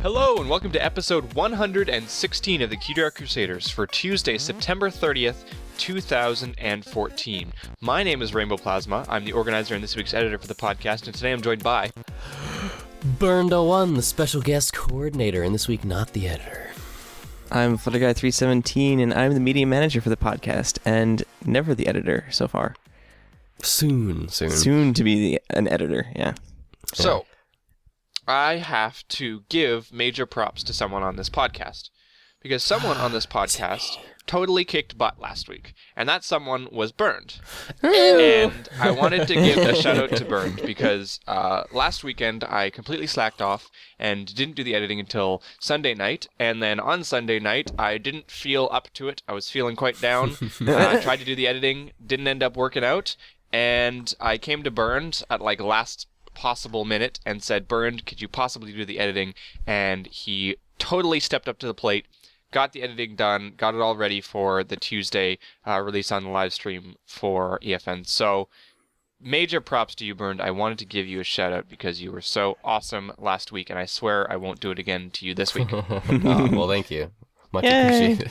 Hello and welcome to episode 116 of the Cutie Art Crusaders for Tuesday, September 30th, 2014. My name is Rainbow Plasma. I'm the organizer and this week's editor for the podcast, and today I'm joined by... Burned01, the special guest coordinator, and this week not the editor. I'm FlutterGuy317, and I'm the media manager for the podcast, and never the editor so far. Soon. Soon to be an editor, yeah. So, I have to give major props to someone on this podcast, because someone on this podcast totally kicked butt last week, and that someone was Burned. And I wanted to give a shout out to Burned because last weekend I completely slacked off and didn't do the editing until Sunday night, and then on Sunday night I didn't feel up to it. I was feeling quite down. I tried to do the editing, didn't end up working out, and I came to Burned at like last possible minute and said, Burned, could you possibly do the editing? And he totally stepped up to the plate, got the editing done, got it all ready for the Tuesday release on the live stream for EFN. So major props to you, Burned. I wanted to give you a shout out because you were so awesome last week, and I swear I won't do it again to you this week. Well, thank you. Much appreciated.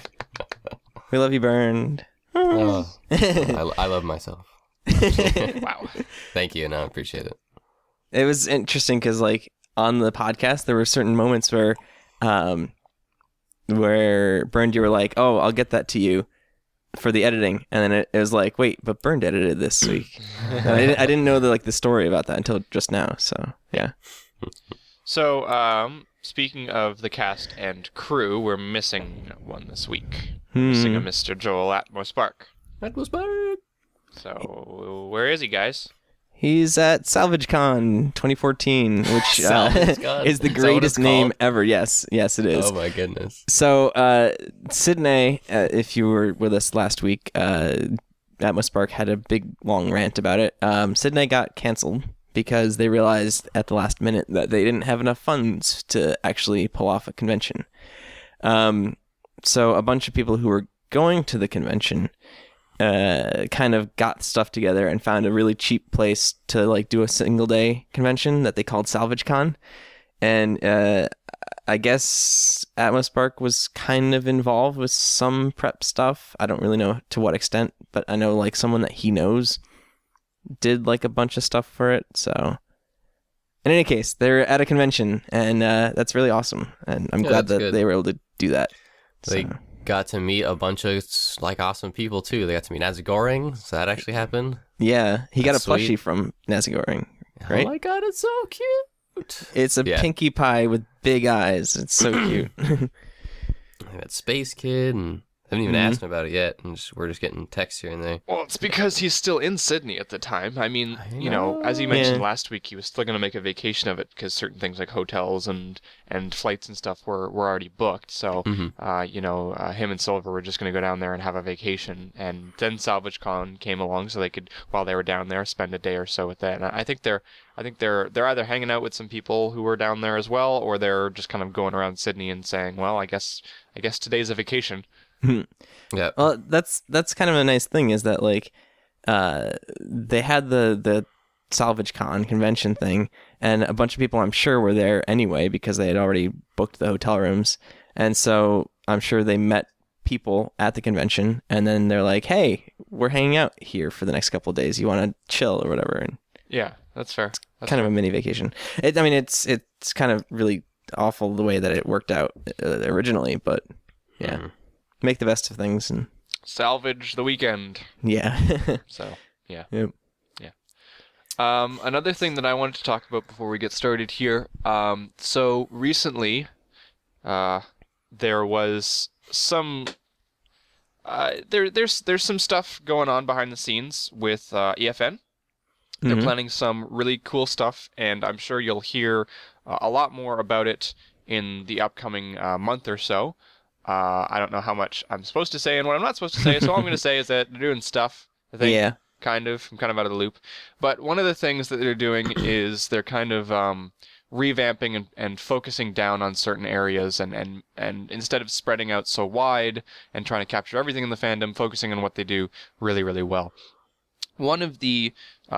We love you, Burned. I love myself. Wow. Thank you, and I appreciate it. It was interesting because, like, on the podcast, there were certain moments where Burned, you were like, oh, I'll get that to you for the editing. And then it was like, wait, but Burned edited this week. And I didn't know the story about that until just now. So, yeah. So, speaking of the cast and crew, we're missing one this week. Missing a Mr. Joel Atmospark. Atmospark! So, where is he, guys? He's at SalvageCon 2014, which is the greatest name ever. Yes, it is. Oh my goodness. So, Sydney, if you were with us last week, Atmospark had a big, long rant about it. Sydney got canceled because they realized at the last minute that they didn't have enough funds to actually pull off a convention. So a bunch of people who were going to the convention kind of got stuff together and found a really cheap place to like do a single day convention that they called SalvageCon. And I guess Atmospark was kind of involved with some prep stuff. I don't really know to what extent, but I know like someone that he knows did like a bunch of stuff for it. So in any case, they're at a convention, and that's really awesome. And I'm glad that they were able to do that. They got to meet a bunch of like awesome people too. They got to meet Nazagoring, so that actually happened. Yeah, he got a sweet. plushie from Nazagoring, right? Oh my god, it's so cute. It's a Pinkie Pie with big eyes. It's so cute. I got Space Kid, and I haven't even asked him about it yet, and we're just getting texts here and there. Well, it's because he's still in Sydney at the time. I mean, you know, as he mentioned last week, he was still going to make a vacation of it because certain things like hotels and flights and stuff were already booked. So, you know, him and Silver were just going to go down there and have a vacation. And then SalvageCon came along so they could, while they were down there, spend a day or so with that. And I think they're either hanging out with some people who were down there as well, or they're just kind of going around Sydney and saying, well, I guess today's a vacation. Yeah. Well, that's kind of a nice thing is that like they had the SalvageCon convention thing, and a bunch of people I'm sure were there anyway because they had already booked the hotel rooms, and so I'm sure they met people at the convention, and then they're like, hey, we're hanging out here for the next couple of days, you want to chill or whatever. And yeah, that's fair. That's kind of a mini vacation. It's kind of really awful the way that it worked out originally, but yeah. Make the best of things and salvage the weekend. Yeah. So, yeah. Yep. Yeah. Another thing that I wanted to talk about before we get started here. So recently, there was some there's some stuff going on behind the scenes with EFN. They're planning some really cool stuff, and I'm sure you'll hear a lot more about it in the upcoming month or so. I don't know how much I'm supposed to say and what I'm not supposed to say, so all I'm going to say is that they're doing stuff, I think. Yeah. Kind of. I'm kind of out of the loop. But one of the things that they're doing is they're kind of revamping and focusing down on certain areas, and instead of spreading out so wide and trying to capture everything in the fandom, focusing on what they do really, really well. one of the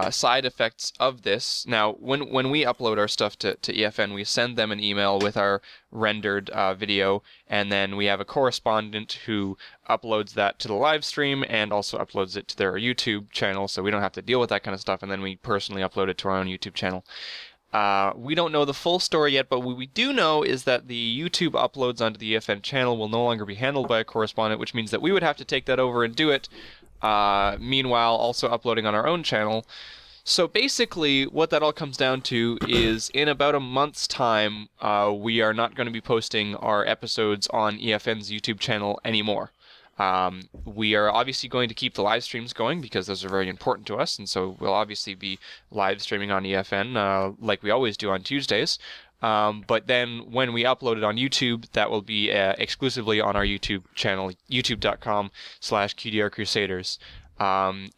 side effects of this, now when we upload our stuff to EFN, we send them an email with our rendered video, and then we have a correspondent who uploads that to the live stream and also uploads it to their YouTube channel, so we don't have to deal with that kind of stuff, and then we personally upload it to our own YouTube channel. We don't know the full story yet, but what we do know is that the YouTube uploads onto the EFN channel will no longer be handled by a correspondent, which means that we would have to take that over and do it, meanwhile also uploading on our own channel. So basically, what that all comes down to is in about a month's time, we are not going to be posting our episodes on EFN's YouTube channel anymore. We are obviously going to keep the live streams going because those are very important to us, and so we'll obviously be live streaming on EFN like we always do on Tuesdays. But then when we upload it on YouTube, that will be exclusively on our YouTube channel, youtube.com/Cutie Art Crusaders.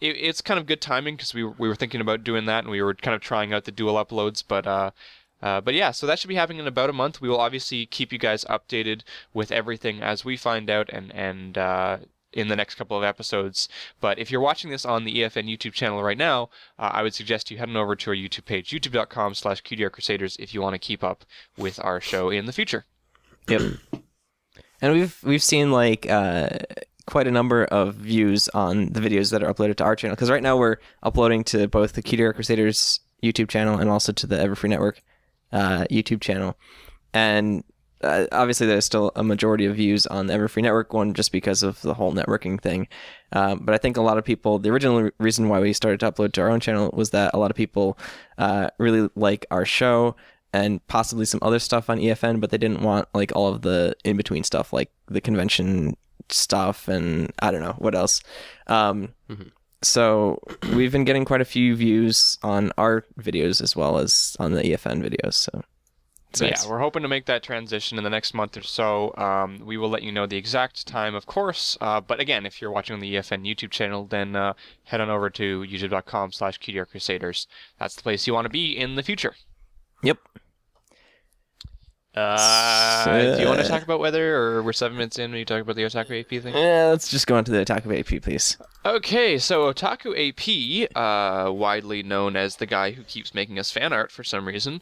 It's kind of good timing because we were thinking about doing that, and we were kind of trying out the dual uploads, but yeah, so that should be happening in about a month. We will obviously keep you guys updated with everything as we find out and in the next couple of episodes. But if you're watching this on the EFN YouTube channel right now, I would suggest you heading over to our YouTube page, youtube.com/Cutie Art Crusaders, if you want to keep up with our show in the future. Yep. And we've seen like quite a number of views on the videos that are uploaded to our channel, because right now we're uploading to both the Cutie Art Crusaders YouTube channel and also to the Everfree Network YouTube channel. And obviously there's still a majority of views on the Everfree Network one just because of the whole networking thing. But I think a lot of people, the original reason why we started to upload to our own channel was that a lot of people really like our show and possibly some other stuff on EFN, but they didn't want like all of the in-between stuff, like the convention stuff and I don't know what else. So we've been getting quite a few views on our videos as well as on the EFN videos. So nice. Yeah, we're hoping to make that transition in the next month or so. We will let you know the exact time, of course. But again, if you're watching on the EFN YouTube channel, then head on over to youtube.com/Cutie Art Crusaders. That's the place you want to be in the future. Yep. Do you want to talk about weather, or we're 7 minutes in when you talk about the Otaku AP thing? Yeah, let's just go on to the Otaku AP, please. Okay, so Otaku AP, widely known as the guy who keeps making us fan art for some reason,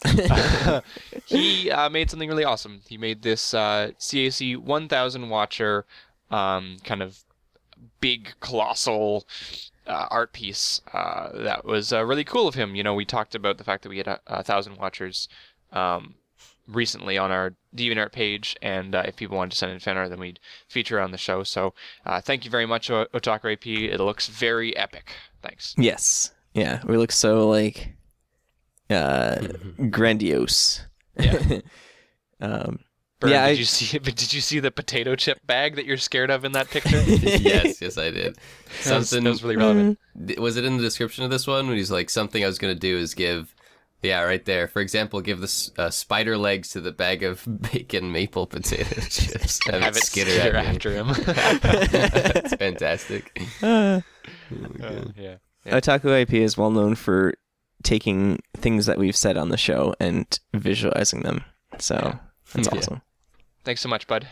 he made something really awesome. He made this CAC 1000 watcher kind of big, colossal art piece that was really cool of him. You know, we talked about the fact that we had 1,000 watchers recently on our DeviantArt page, and if people wanted to send in fan art, then we'd feature on the show. So thank you very much, Otaku AP. It looks very epic. Thanks. Yes. Yeah, we look so like grandiose. Yeah. Bern, did you see the potato chip bag that you're scared of in that picture? yes, I did. Something that was really relevant. Was it in the description of this one when he's like, something I was going to do is give... Yeah, right there. For example, give the spider legs to the bag of bacon maple potato chips. Have it skitter after him. That's fantastic. Yeah. Otaku AP is well known for taking things that we've said on the show and visualizing them. So that's awesome. Thanks so much, bud.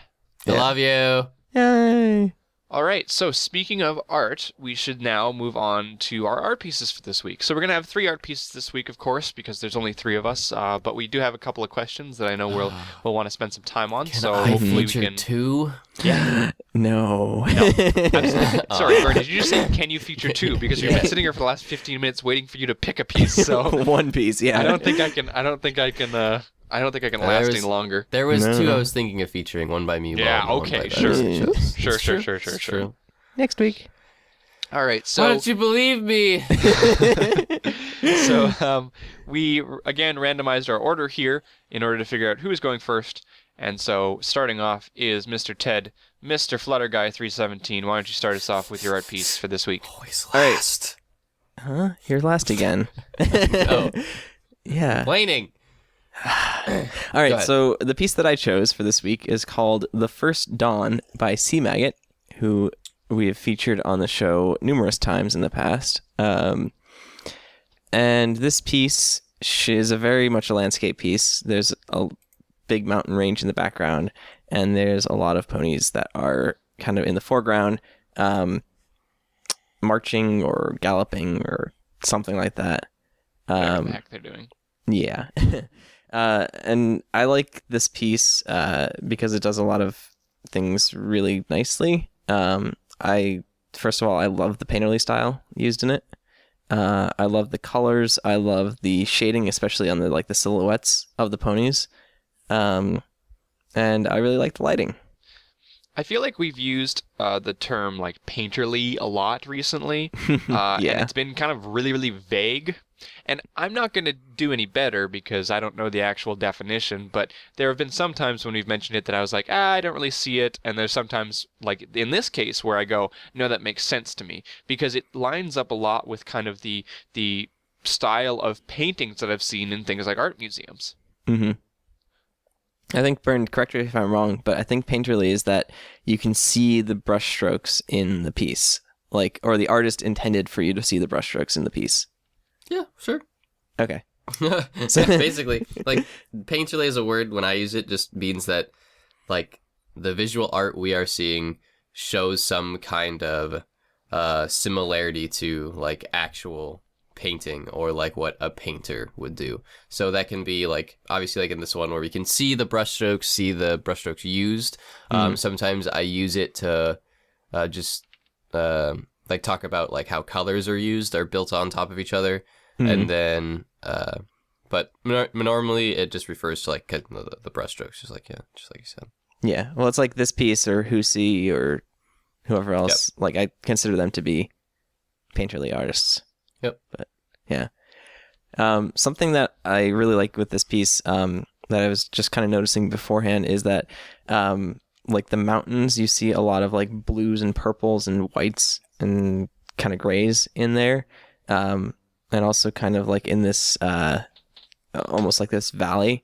I love you. Yay! All right, so speaking of art, we should now move on to our art pieces for this week. So we're going to have 3 art pieces this week, of course, because there's only 3 of us, but we do have a couple of questions that I know we'll want to spend some time on. Can so I hopefully feature we can... 2? Yeah. No. Sorry, Bern, did you just say, can you feature 2? Because you've been sitting here for the last 15 minutes waiting for you to pick a piece, so... One piece, yeah. I don't think I can last any longer. There was 2 I was thinking of featuring, one by me. Yeah, okay, sure. Sure. Next week. All right, so... Why don't you believe me? So we, again, randomized our order here in order to figure out who is going first. And so starting off is Mr. Ted, Mr. Flutterguy317. Why don't you start us off with your art piece for this week? Always last. Huh? You're last again. Oh. Yeah. Complaining. All right, so the piece that I chose for this week is called The First Dawn by Sea Maggot, who we have featured on the show numerous times in the past. And this piece is very much a landscape piece. There's a big mountain range in the background, and there's a lot of ponies that are kind of in the foreground. marching or galloping or something like that. Whatever the heck they're doing. Yeah. And I like this piece because it does a lot of things really nicely. First of all, I love the painterly style used in it. I love the colors. I love the shading, especially on the silhouettes of the ponies. And I really like the lighting. I feel like we've used the term like painterly a lot recently, Yeah. and it's been kind of really, really vague. And I'm not going to do any better because I don't know the actual definition, but there have been some times when we've mentioned it that I was like, I don't really see it. And there's sometimes, like in this case, where I go, no, that makes sense to me because it lines up a lot with kind of the style of paintings that I've seen in things like art museums. Mm-hmm. I think, Bern, correct me if I'm wrong, but I think painterly is that you can see the brushstrokes in the piece, or the artist intended for you to see the brushstrokes in the piece. Yeah, sure. Okay. Basically, like painterly as a word, when I use it, just means that like the visual art we are seeing shows some kind of similarity to like actual painting or like what a painter would do. So that can be like obviously like in this one where we can see the brushstrokes used. Sometimes I use it to just like talk about like how colors are built on top of each other. And then but normally it just refers to like the brushstrokes, just like you said. Yeah, well, it's like this piece or Husi or whoever else. Yep. Like I consider them to be painterly artists. Yep. But yeah, something that I really like with this piece that I was just kind of noticing beforehand is that like the mountains, you see a lot of like blues and purples and whites and kind of grays in there. And also kind of like in this, almost like this valley.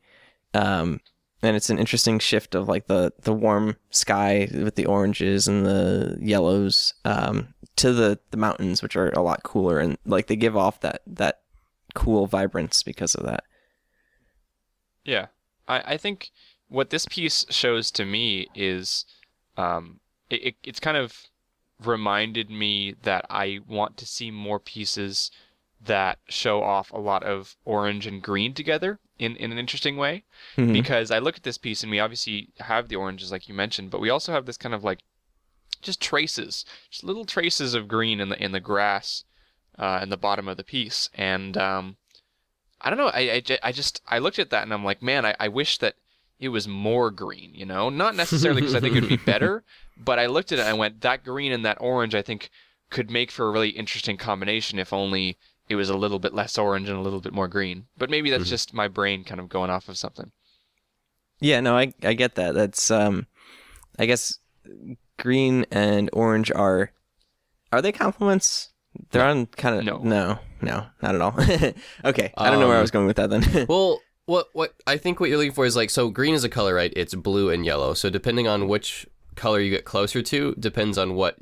And it's an interesting shift of like the warm sky with the oranges and the yellows to the mountains, which are a lot cooler. And like they give off that cool vibrance because of that. Yeah. I think what this piece shows to me is it's kind of reminded me that I want to see more pieces that show off a lot of orange and green together in an interesting way. Mm-hmm. Because I look at this piece and we obviously have the oranges like you mentioned, but we also have this kind of like just little traces of green in the grass in the bottom of the piece. And I don't know, I looked at that and I'm like, man, I wish that it was more green, not necessarily because I think it'd be better, but I looked at it and I went, that green and that orange I think could make for a really interesting combination if only it was a little bit less orange and a little bit more green. But maybe that's just my brain kind of going off of something. Yeah, no, I get that. That's I guess green and orange are they complements? They're on kind of no, not at all. Okay, I don't know where I was going with that then. Well, what I think what you're looking for is like, so green is a color, right? It's blue and yellow. So depending on which color you get closer to depends on what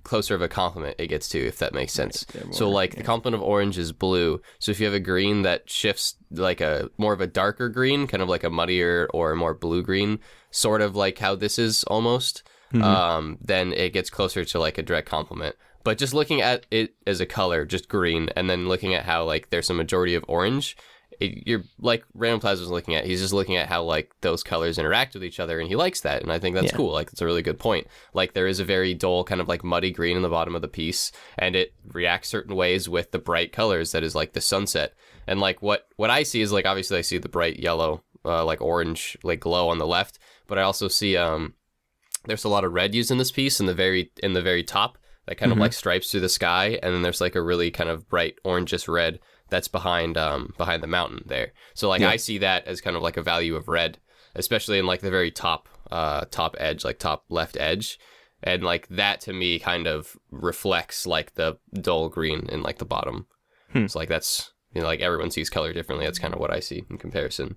closer of a complement it gets to, if that makes sense. Right, so like the complement of orange is blue. So if you have a green that shifts like a more of a darker green, kind of like a muddier or a more blue green, sort of like how this is almost, then it gets closer to like a direct complement. But just looking at it as a color, just green, and then looking at how like there's a majority of orange, you're like Random Plasma's looking at, he's just looking at how like those colors interact with each other, and he likes that, and I think that's cool. Like it's a really good point. Like there is a very dull kind of like muddy green in the bottom of the piece, and it reacts certain ways with the bright colors that is like the sunset. And like what I see is like, obviously I see the bright yellow like orange like glow on the left, but I also see there's a lot of red used in this piece in the very top that kind of like stripes through the sky, and then there's like a really kind of bright orangish red that's behind the mountain there. So like I see that as kind of like a value of red, especially in like the very top edge, like top left edge. And like that to me kind of reflects like the dull green in like the bottom. So like that's, like everyone sees color differently. That's kind of what I see in comparison.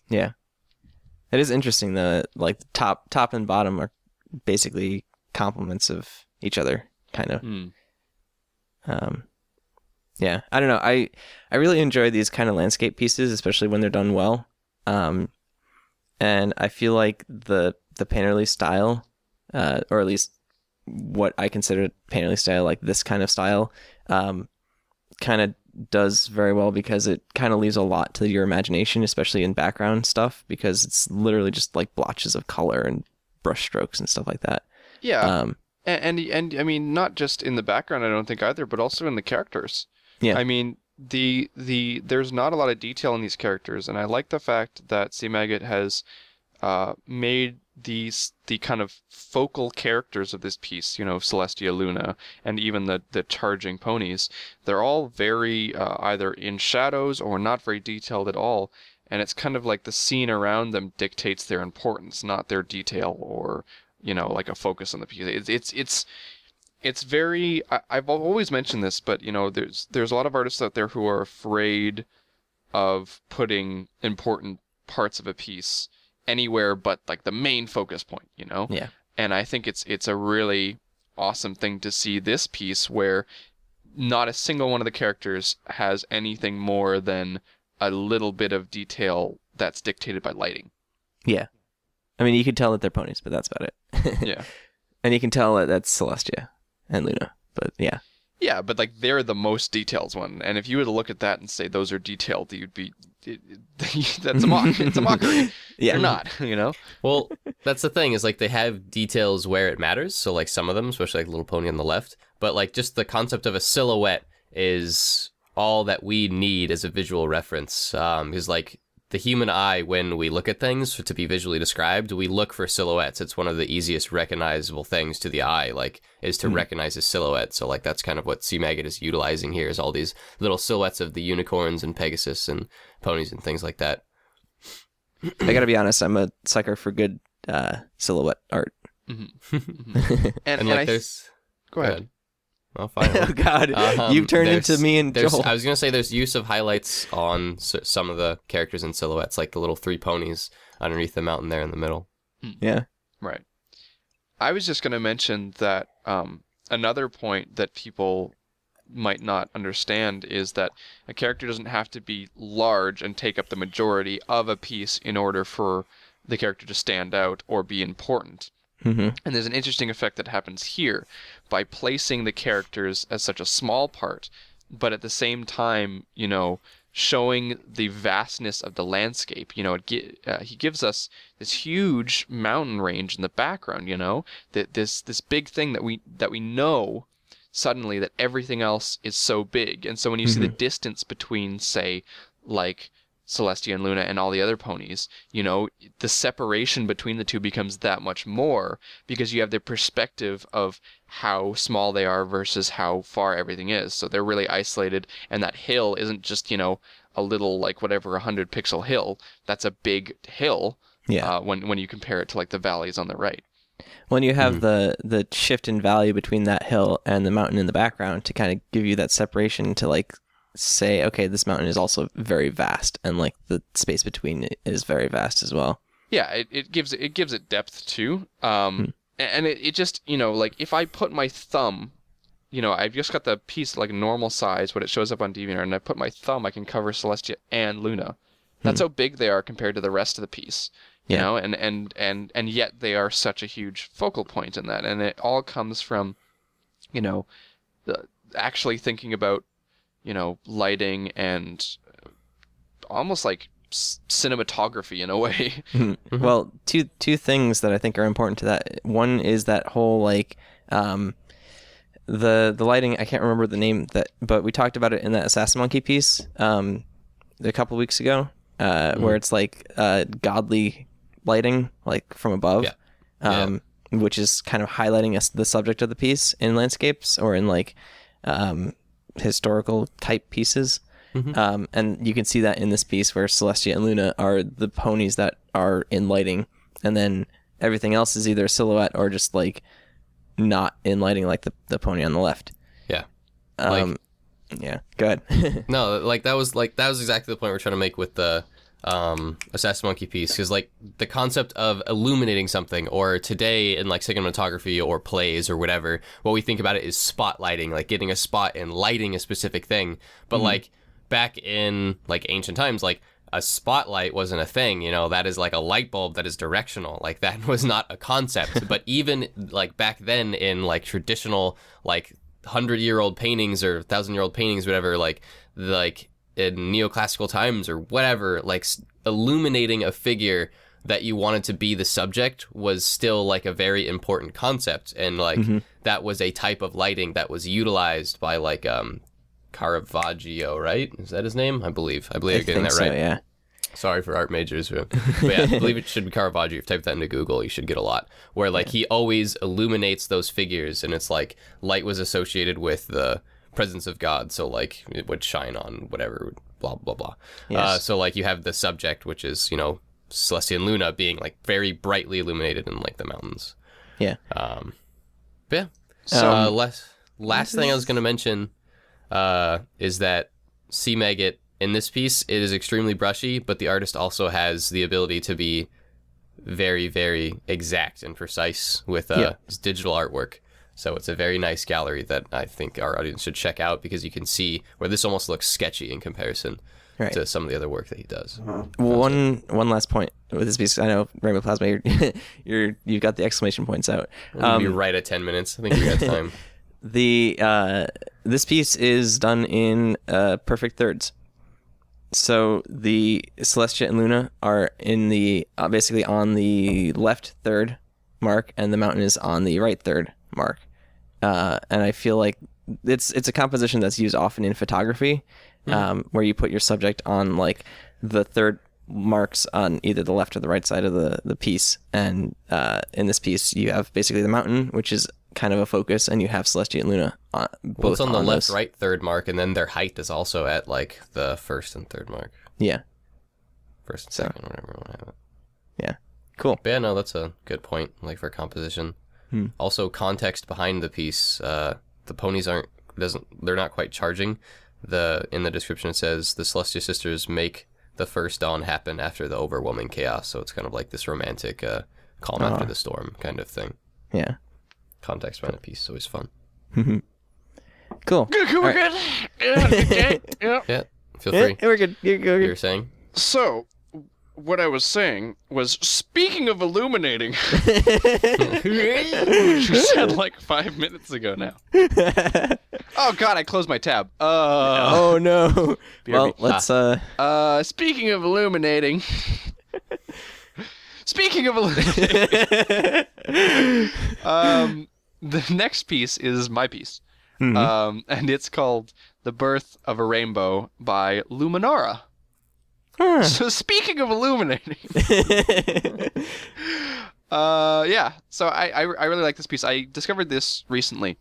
Yeah. It is interesting that like top and bottom are basically complements of each other, kind of. Yeah, I don't know. I really enjoy these kind of landscape pieces, especially when they're done well. And I feel like the painterly style, or at least what I consider painterly style, like this kind of style, kind of does very well because it kind of leaves a lot to your imagination, especially in background stuff, because it's literally just like blotches of color and brush strokes and stuff like that. Yeah. And I mean, not just in the background, I don't think either, but also in the characters. Yeah. I mean, there's not a lot of detail in these characters, and I like the fact that C. Maggot has made the kind of focal characters of this piece, Celestia, Luna, and even the charging ponies. They're all very either in shadows or not very detailed at all, and it's kind of like the scene around them dictates their importance, not their detail or like a focus on the piece. It's very. I've always mentioned this, but there's a lot of artists out there who are afraid of putting important parts of a piece anywhere but like the main focus point, Yeah. And I think it's a really awesome thing to see this piece where not a single one of the characters has anything more than a little bit of detail that's dictated by lighting. Yeah. I mean, you could tell that they're ponies, but that's about it. Yeah. And you can tell that that's Celestia and Luna, but yeah. Yeah, but like they're the most detailed one, and if you were to look at that and say those are detailed, you'd be that's it's a mockery. Yeah. They're not, Well, that's the thing, is like they have details where it matters. So like some of them, especially like Little Pony on the left, but like just the concept of a silhouette is all that we need as a visual reference. Because like the human eye, when we look at things to be visually described, we look for silhouettes. It's one of the easiest recognizable things to the eye, like, is to recognize a silhouette. So like that's kind of what C. Maggot is utilizing here, is all these little silhouettes of the unicorns and Pegasus and ponies and things like that. I gotta be honest, I'm a sucker for good silhouette art. Mm-hmm. and like there's... Go ahead. Well, fine. Oh God, you've turned into me and Joel. I was gonna say there's use of highlights on some of the characters and silhouettes, like the little 3 ponies underneath the mountain there in the middle. Yeah. Right. I was just gonna mention that another point that people might not understand is that a character doesn't have to be large and take up the majority of a piece in order for the character to stand out or be important. Mm-hmm. And there's an interesting effect that happens here by placing the characters as such a small part, but at the same time, showing the vastness of the landscape. He gives us this huge mountain range in the background. This big thing that we know suddenly that everything else is so big, and so when you see the distance between, say, like Celestia and Luna and all the other ponies, the separation between the two becomes that much more because you have the perspective of how small they are versus how far everything is. So they're really isolated, and that hill isn't just, a little, like, whatever, 100 pixel hill. That's a big hill. Yeah. When you compare it to like the valleys on the right. When you have the shift in value between that hill and the mountain in the background to kind of give you that separation to like say, okay, this mountain is also very vast, and like the space between it is very vast as well. Yeah, it gives it depth too. And it just, like if I put my thumb, I've just got the piece like normal size, what it shows up on DeviantArt, and I put my thumb, I can cover Celestia and Luna. That's how big they are compared to the rest of the piece. And yet they are such a huge focal point in that, and it all comes from, actually thinking about, lighting and almost like cinematography in a way. Well, two things that I think are important to that. One is that whole like the lighting. I can't remember the name but we talked about it in that Assassin Monkey piece a couple weeks ago, where it's like godly lighting, like from above, which is kind of highlighting the subject of the piece in landscapes or in like historical type pieces. And you can see that in this piece where Celestia and Luna are the ponies that are in lighting, and then everything else is either a silhouette or just like not in lighting, like the pony on the left. Yeah. Yeah, go ahead. No, like that was exactly the point we're trying to make with the Assassin Monkey piece, because like the concept of illuminating something, or today in like cinematography or plays or whatever, what we think about it is spotlighting, like getting a spot and lighting a specific thing. But like back in like ancient times, like a spotlight wasn't a thing. That is like a light bulb that is directional. Like that was not a concept. But even like back then in like traditional like 100-year-old paintings or 1,000-year-old paintings, whatever, like in neoclassical times or whatever, like illuminating a figure that you wanted to be the subject was still like a very important concept. And like that was a type of lighting that was utilized by like Caravaggio, right? Is that his name? I believe you're getting that right. So, yeah. Sorry for art majors. But yeah, I believe it should be Caravaggio. If you type that into Google, you should get a lot. Where like he always illuminates those figures, and it's like light was associated with the presence of God, so like it would shine on whatever, blah blah blah. Yes. So like you have the subject, which is Celestia and Luna being like very brightly illuminated in like the mountains. Yeah. But yeah. So Last thing I was going to mention is that Sea Maggot in this piece, it is extremely brushy, but the artist also has the ability to be very, very exact and precise with his digital artwork. So it's a very nice gallery that I think our audience should check out, because you can see where this almost looks sketchy in comparison to some of the other work that he does. One last point with this piece. I know Rainbow Plasma, you've got the exclamation points out. We'll be right at 10 minutes. I think we got time. This piece is done in perfect thirds. So the Celestia and Luna are in the basically on the left third mark, and the mountain is on the right third mark. And I feel like it's a composition that's used often in photography, where you put your subject on like the third marks on either the left or the right side of the piece. And in this piece, you have basically the mountain, which is kind of a focus, and you have Celestia and Luna both it's on the left, those. right third mark, and then their height is also at like the first and third mark. Yeah. First and second, whatever you want to have it. Yeah. Cool. But yeah, no, that's a good point, like for composition. Also, context behind the piece. The ponies they're not quite charging. In the description it says the Celestia sisters make the first dawn happen after the overwhelming chaos. So it's kind of like this romantic calm after the storm kind of thing. Yeah. Context behind the piece is always fun. Cool. We're good. Okay. Yeah. Yeah, feel free. Yeah, we're good. You're You good. were saying? So, what I was saying was, speaking of illuminating, which you said like 5 minutes ago now. Oh God, I closed my tab. Oh no. Well, let's Speaking of illuminating. Speaking of illuminating. The next piece is my piece. And it's called The Birth of a Rainbow by Luminara. So speaking of illuminating, so I really like this piece. I discovered this recently.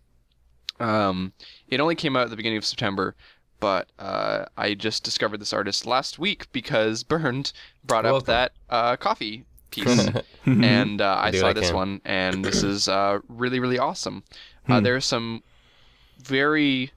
It only came out at the beginning of September, but I just discovered this artist last week because Bernd brought up that coffee piece, and I saw this one, and this is really, really awesome. There are some very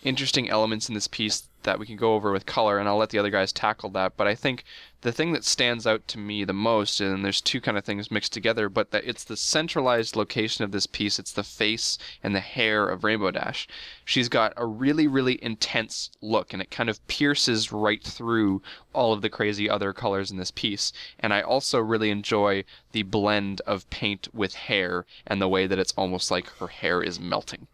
interesting elements in this piece that we can go over with color, and I'll let the other guys tackle that. But I think the thing that stands out to me the most, and there's two kind of things mixed together, but that it's the centralized location of this piece. It's the face and the hair of Rainbow Dash. She's got a really, really intense look, and it kind of pierces right through all of the crazy other colors in this piece. And I also really enjoy the blend of paint with hair and the way that it's almost like her hair is melting.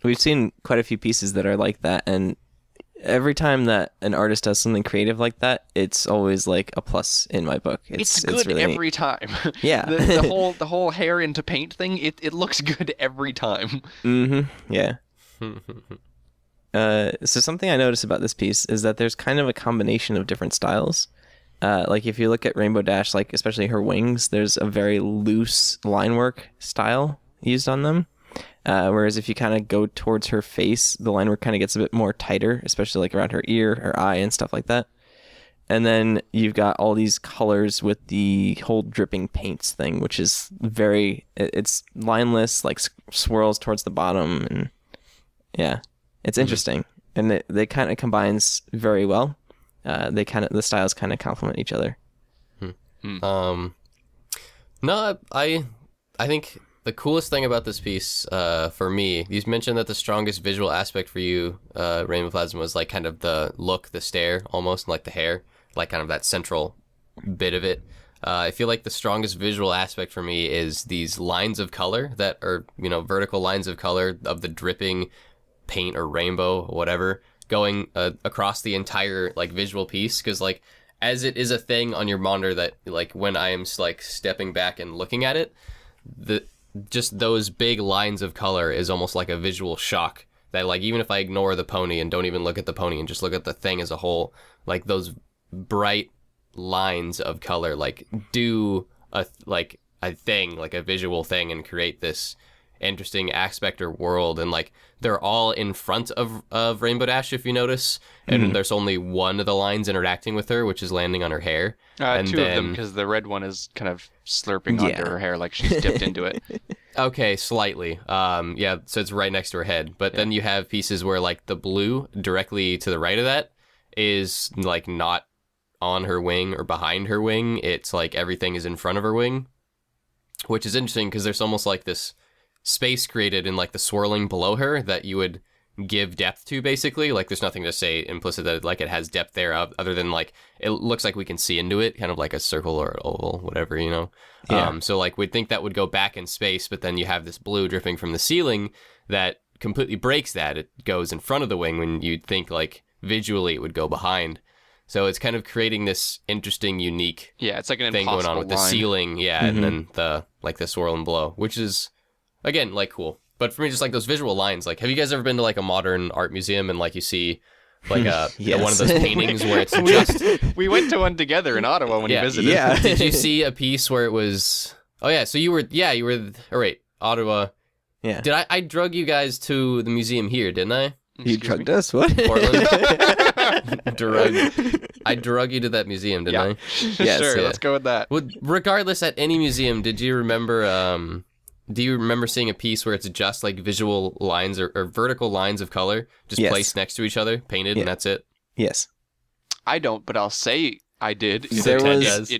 We've seen quite a few pieces that are like that, and every time that an artist does something creative like that, it's always like a plus in my book. It's good really every time. Yeah. the whole hair into paint thing, it looks good every time. Yeah. So something I noticed about this piece is that there's kind of a combination of different styles. Like if you look at Rainbow Dash, like especially her wings, there's a very loose line work style used on them. Whereas if you kind of go towards her face, the line work kind of gets a bit more tighter, especially like around her ear, her eye, and stuff like that. And then you've got all these colors with the whole dripping paints thing, which is it's lineless, like swirls towards the bottom. And yeah, it's interesting. And they kind of combines very well. The styles kind of complement each other. No, I think the coolest thing about this piece, for me, you mentioned that the strongest visual aspect for you, Rainbow Plasma, was like kind of the look, the stare, almost like the hair, like kind of that central bit of it. I feel like the strongest visual aspect for me is these lines of color that are, vertical lines of color of the dripping paint or rainbow, or whatever, going across the entire like visual piece. Because like, as it is a thing on your monitor that like when I am like stepping back and looking at it, just those big lines of color is almost like a visual shock that like even if I ignore the pony and don't even look at the pony and just look at the thing as a whole, like those bright lines of color like do a thing, like a visual thing, and create this interesting aspect or world. And like they're all in front of Rainbow Dash, if you notice, and there's only one of the lines interacting with her, which is landing on her hair. And two of them, because the red one is kind of slurping onto her hair like she's dipped into it. Okay, slightly. Yeah, so it's right next to her head. But then you have pieces where like the blue directly to the right of that is like not on her wing or behind her wing. It's like everything is in front of her wing, which is interesting because there's almost like this space created in like the swirling below her that you would give depth to, basically. Like there's nothing to say implicit that like it has depth there other than like it looks like we can see into it, kind of like a circle or oval, whatever, so like we'd think that would go back in space, but then you have this blue dripping from the ceiling that completely breaks that. It goes in front of the wing when you'd think like visually it would go behind. So it's kind of creating this interesting, unique it's like an thing going on with the ceiling, and then the swirl and blow, which is again like cool. But for me, just like those visual lines, like have you guys ever been to like a modern art museum and like you see like one of those paintings where it's just we went to one together in Ottawa when you visited. Yeah. Did you see a piece where it was so you were Ottawa. Yeah. Did I drug you guys to the museum here, didn't I? You drugged us? What? Portland? I drug you to that museum, didn't I? Yes, sure, yeah. let's go with that. Well, regardless, at any museum, did you remember do you remember seeing a piece where it's just like visual lines or vertical lines of color just placed next to each other, painted, and that's it? Yes. I don't, but I'll say I did. There was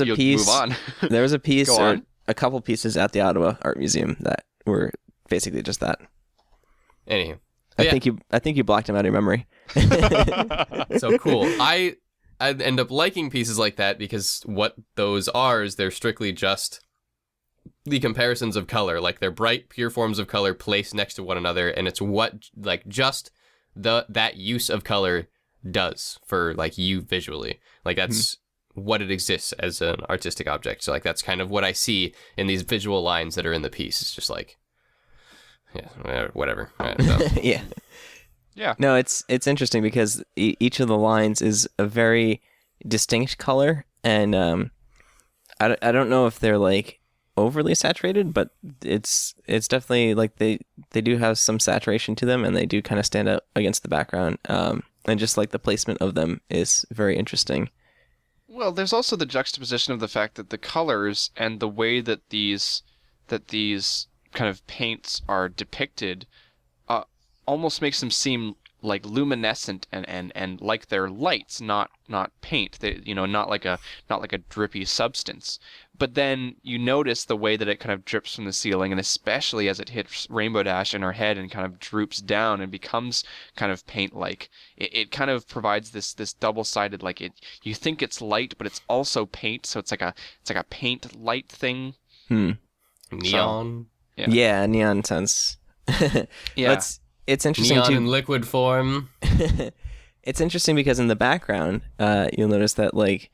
a piece. Move on. There was a piece Go or on. a couple pieces at the Ottawa Art Museum that were basically just that. Anywho. I think you blocked him out of your memory. So cool. I end up liking pieces like that because what those are is they're strictly just the comparisons of color. Like they're bright, pure forms of color placed next to one another, and it's what like just that use of color does for like you visually. Like that's what it exists as an artistic object. So like that's kind of what I see in these visual lines that are in the piece. It's just like whatever. Right, so. Yeah. No, it's interesting because each of the lines is a very distinct color, and I don't know if they're like overly saturated, but it's definitely like they do have some saturation to them, and they do kind of stand out against the background. And just like the placement of them is very interesting. Well, there's also the juxtaposition of the fact that the colors and the way that these kind of paints are depicted almost makes them seem like luminescent and like they're lights, not paint. They, not like a drippy substance. But then you notice the way that it kind of drips from the ceiling, and especially as it hits Rainbow Dash in her head and kind of droops down and becomes kind of paint-like. It kind of provides this double-sided, like you think it's light, but it's also paint. So it's like a paint light thing. Neon. So, yeah, neon sounds. Yeah. It's interesting Neon too. in liquid form. It's interesting because in the background, you'll notice that like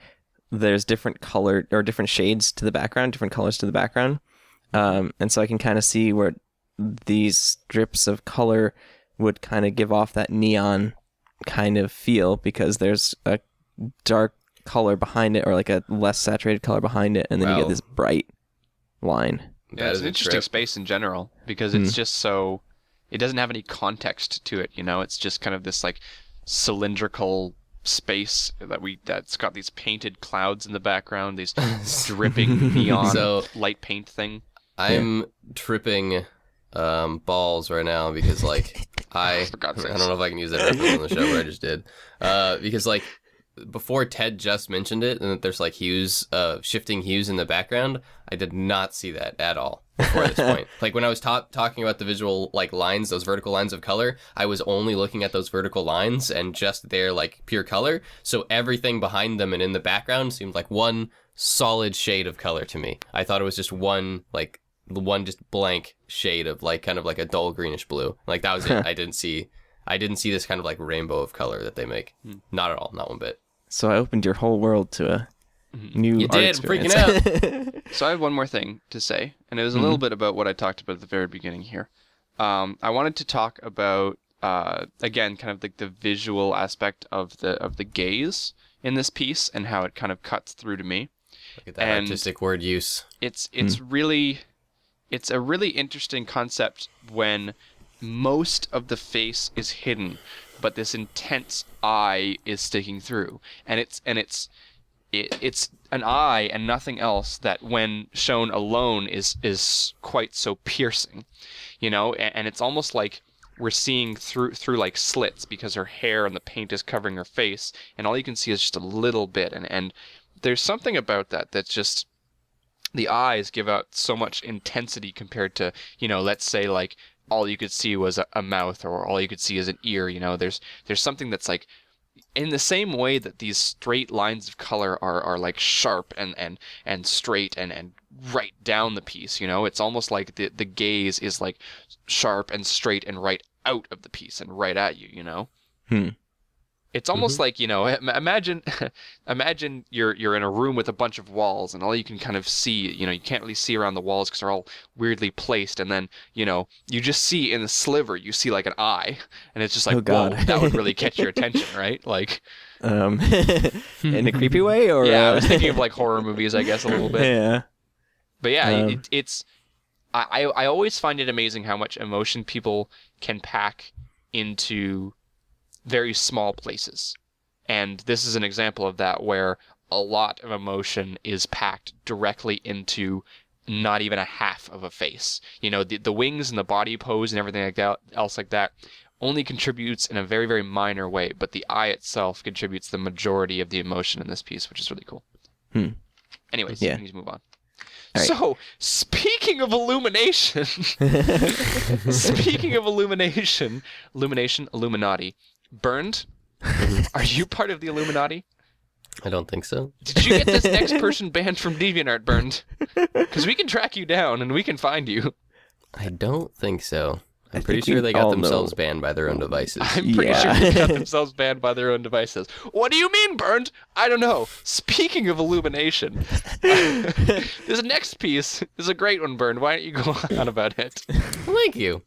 there's different color or different shades to the background, different colors to the background, and so I can kind of see where these drips of color would kind of give off that neon kind of feel because there's a dark color behind it or like a less saturated color behind it, and then you get this bright line. Yeah, it's an interesting space in general because it's just so. It doesn't have any context to it, It's just kind of this like cylindrical space that's got these painted clouds in the background, these dripping neon light paint thing. I'm tripping balls right now because like I don't know if I can use that reference on the show, but I just did. Because like before Ted just mentioned it, and that there's like hues, shifting hues in the background, I did not see that at all before this point. Like when I was talking about the visual like lines, those vertical lines of color, I was only looking at those vertical lines and just their like pure color. So everything behind them and in the background seemed like one solid shade of color to me. I thought it was just one just blank shade of like kind of like a dull greenish blue. Like that was it. I didn't see this kind of like rainbow of color that they make. Not at all, not one bit. So I opened your whole world to a new You art did, experience. freaking out. So I have one more thing to say, and it was a little bit about what I talked about at the very beginning here. I wanted to talk about again, kind of like the visual aspect of the gaze in this piece and how it kind of cuts through to me. Look at that artistic word use. It's a really interesting concept when most of the face is hidden, but this intense eye is sticking through, and it's an eye and nothing else that, when shown alone, is quite so piercing, you know. And it's almost like we're seeing through like slits because her hair and the paint is covering her face, and all you can see is just a little bit. And there's something about that that's just, the eyes give out so much intensity compared to, you know, let's say like all you could see was a mouth, or all you could see is an ear. You know, there's something that's like, in the same way that these straight lines of color are like sharp and straight and right down the piece, you know, it's almost like the gaze is like sharp and straight and right out of the piece and right at you, you know. It's almost like, you know, imagine you're in a room with a bunch of walls, and all you can kind of see, you know, you can't really see around the walls because they're all weirdly placed, and then, you know, you just see in the sliver, you see like an eye, and it's just like, Oh, God. whoa, that would really catch your attention, right? Like, in a creepy way, or yeah, I was thinking of like horror movies, I guess, a little bit. yeah. But yeah, I always find it amazing how much emotion people can pack into very small places. And this is an example of that, where a lot of emotion is packed directly into not even a half of a face. You know, the wings and the body pose and everything like that, else like that, only contributes in a very, very minor way, but the eye itself contributes the majority of the emotion in this piece, which is really cool. Anyways, Yeah. we need to move on. All right. So, speaking of illumination, Illuminati, Burned, are you part of the Illuminati? I don't think so. Did you get this next person banned from DeviantArt, Burned? Because we can track you down and we can find you. I don't think so. I'm I pretty think we sure they got all themselves know. banned by their own devices. I'm pretty Yeah. sure they got themselves banned by their own devices. What do you mean, Burned? I don't know. Speaking of illumination, this next piece is a great one, Burned. Why don't you go on about it? Thank you.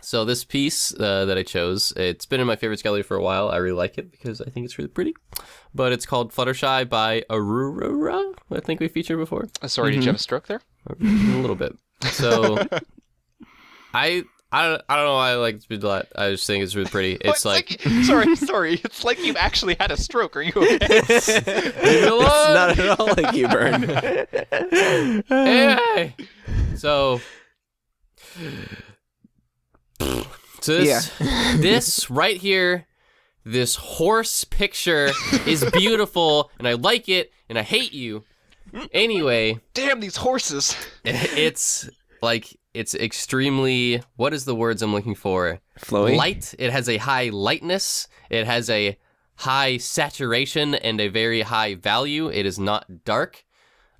So this piece that I chose, it's been in my favorites gallery for a while. I really like it because I think it's really pretty. But it's called Fluttershy by Aurora, I think we featured before. Sorry, did you have a stroke there? A little bit. So I don't know why I like this piece a lot. I just think it's really pretty. It's like sorry. It's like you've actually had a stroke. Are you okay? It's not at all like you, Burn. Hey! So this right here, this horse picture is beautiful, and I like it, and I hate you. Anyway, Damn these horses. it's like, it's extremely, what is the words I'm looking for? Flowy? Light. It has a high lightness. It has a high saturation and a very high value. It is not dark.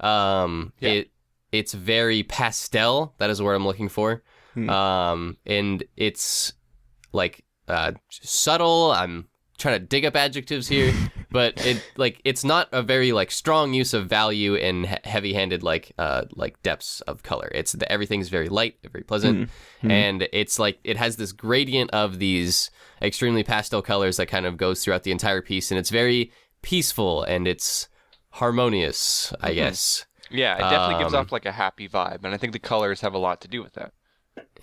It's very pastel. That is the word I'm looking for. And it's like subtle. I'm trying to dig up adjectives here, but it's not a very like strong use of value and heavy-handed like depths of color. Everything's very light, very pleasant, and it's like it has this gradient of these extremely pastel colors that kind of goes throughout the entire piece, and it's very peaceful and it's harmonious, I guess. Yeah, it definitely gives off like a happy vibe, and I think the colors have a lot to do with that.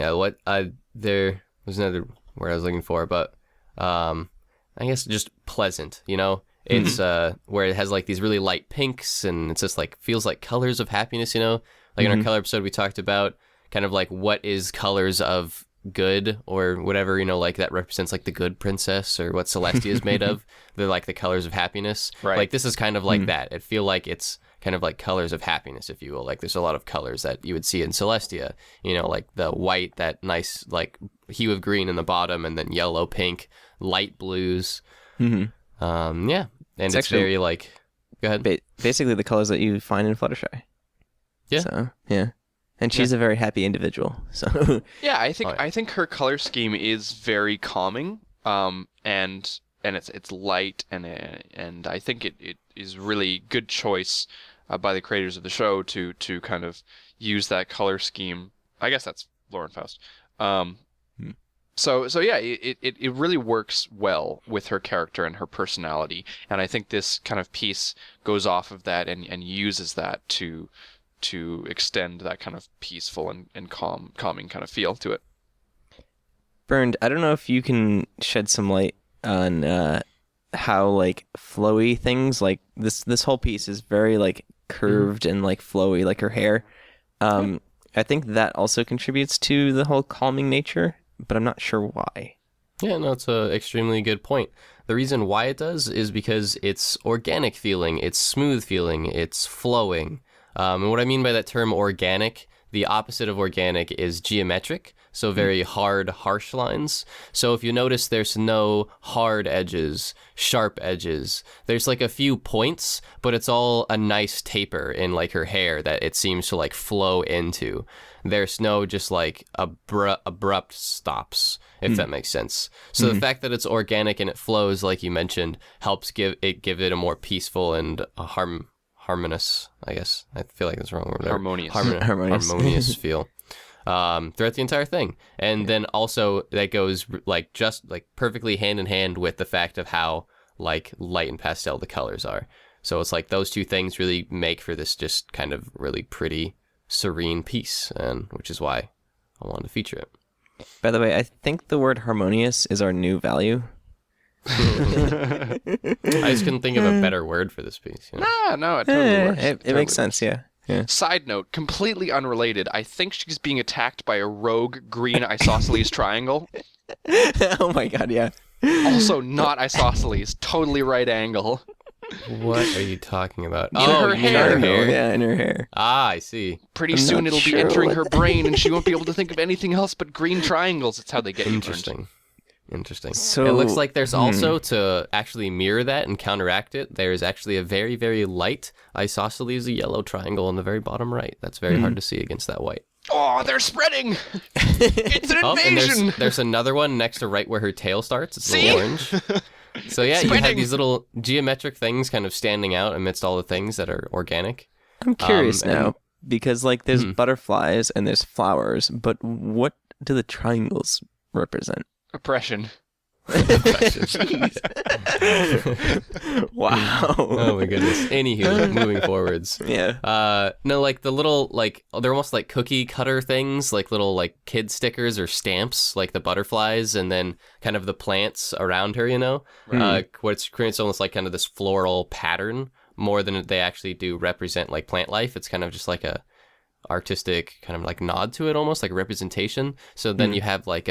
Yeah, there was another word I was looking for, but I guess just pleasant, you know? It's where it has like these really light pinks, and it's just like feels like colors of happiness, you know? Like in our color episode we talked about kind of like what is colors of good or whatever, like that represents like the good princess or what Celestia is made of. They're like the colors of happiness. Right. Like this is kind of like that. It feel like it's kind of like colors of happiness, if you will. Like there's a lot of colors that you would see in Celestia, like the white, that nice like hue of green in the bottom, and then yellow, pink, light blues. Yeah. And it's actually, very like, go ahead. Basically the colors that you find in Fluttershy. Yeah. So, yeah. And she's a very happy individual. So Yeah, I think her color scheme is very calming. And it's light, and I think it is really good choice by the creators of the show to kind of use that color scheme. I guess that's Lauren Faust. So yeah, it really works well with her character and her personality, and I think this kind of piece goes off of that and uses that to extend that kind of peaceful and calming kind of feel to it. Burned, I don't know if you can shed some light on how like flowy things like this whole piece is very like curved and like flowy, like her hair. I think that also contributes to the whole calming nature, but I'm not sure why. Yeah, no, it's an extremely good point. The reason why it does is because it's organic feeling, it's smooth feeling, it's flowing. And what I mean by that term organic, the opposite of organic is geometric, so very hard, harsh lines. So if you notice, there's no hard edges, sharp edges. There's like a few points, but it's all a nice taper in like her hair that it seems to like flow into. There's no just like abrupt stops, if that makes sense. So the fact that it's organic and it flows, like you mentioned, helps give it a more peaceful and harmonious, I guess. I feel like that's the wrong word. Harmonious. Harmonious feel throughout the entire thing. And then also that goes like just like perfectly hand in hand with the fact of how like light and pastel the colors are. So it's like those two things really make for this just kind of really pretty, serene piece, and which is why I wanted to feature it. By the way, I think the word harmonious is our new value. I just couldn't think of a better word for this piece. No, it totally works. It Totally makes sense, yeah. Side note, completely unrelated. I think she's being attacked by a rogue green isosceles triangle. Oh my god, yeah. Also not isosceles, totally right angle. What are you talking about? In her you mean hair. Yeah, in her hair. Ah, I see. Pretty I'm soon not it'll be sure entering what her brain, and she won't be able to think of anything else but green triangles. That's how they get you burned. Interesting. So, it looks like there's also, to actually mirror that and counteract it, there's actually a very, very light isosceles yellow triangle on the very bottom right. That's very hard to see against that white. Oh, they're spreading! It's an And invasion! there's another one next to right where her tail starts. It's a See? little orange. So yeah, you have Spreading. these little geometric things kind of standing out amidst all the things that are organic. I'm curious and- now, because like there's butterflies and there's flowers, but what do the triangles represent? Oppression. Wow. Oh my goodness. Anywho, moving forwards. Yeah. No, like the little, like, they're almost like cookie cutter things, like little like kid stickers or stamps, like the butterflies and then kind of the plants around her, what creates almost like kind of this floral pattern more than they actually do represent like plant life. It's kind of just like a artistic kind of like nod to it, almost like a representation. So then you have like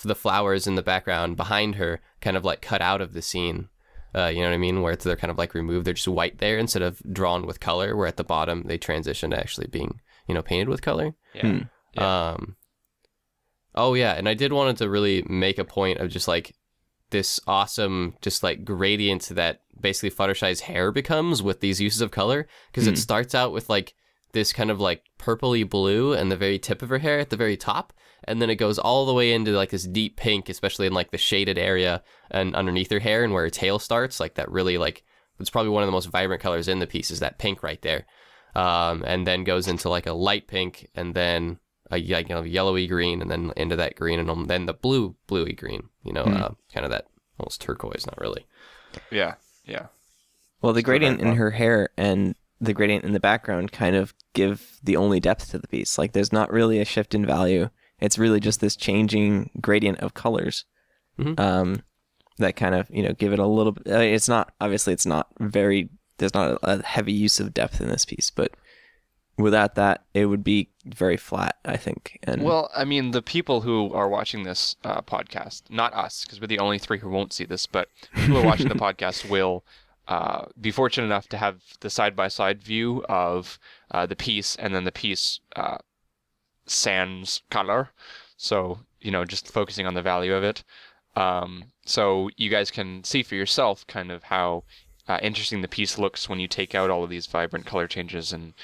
the flowers in the background behind her kind of like cut out of the scene. You know what I mean? Where they're kind of like removed. They're just white there instead of drawn with color, where at the bottom they transition to actually being, painted with color. Yeah. Oh yeah. And I did wanted to really make a point of just like this awesome, just like gradient that basically Fluttershy's hair becomes with these uses of color. Cause it starts out with like this kind of like purpley blue and the very tip of her hair at the very top. And then it goes all the way into like this deep pink, especially in like the shaded area and underneath her hair and where her tail starts, like that really like, it's probably one of the most vibrant colors in the piece is that pink right there. And then goes into like a light pink and then a yellowy green and then into that green and then the bluey green, kind of that almost turquoise, not really. Yeah. Well, the gradient in her hair and the gradient in the background kind of give the only depth to the piece. Like there's not really a shift in value. It's really just this changing gradient of colors that kind of, give it a little bit. It's not, obviously it's not there's not a heavy use of depth in this piece, but without that, it would be very flat, I think. And Well, I mean, the people who are watching this podcast, not us, because we're the only three who won't see this, but who are watching the podcast will be fortunate enough to have the side-by-side view of the piece and then the piece sans color. So, just focusing on the value of it. So you guys can see for yourself kind of how interesting the piece looks when you take out all of these vibrant color changes and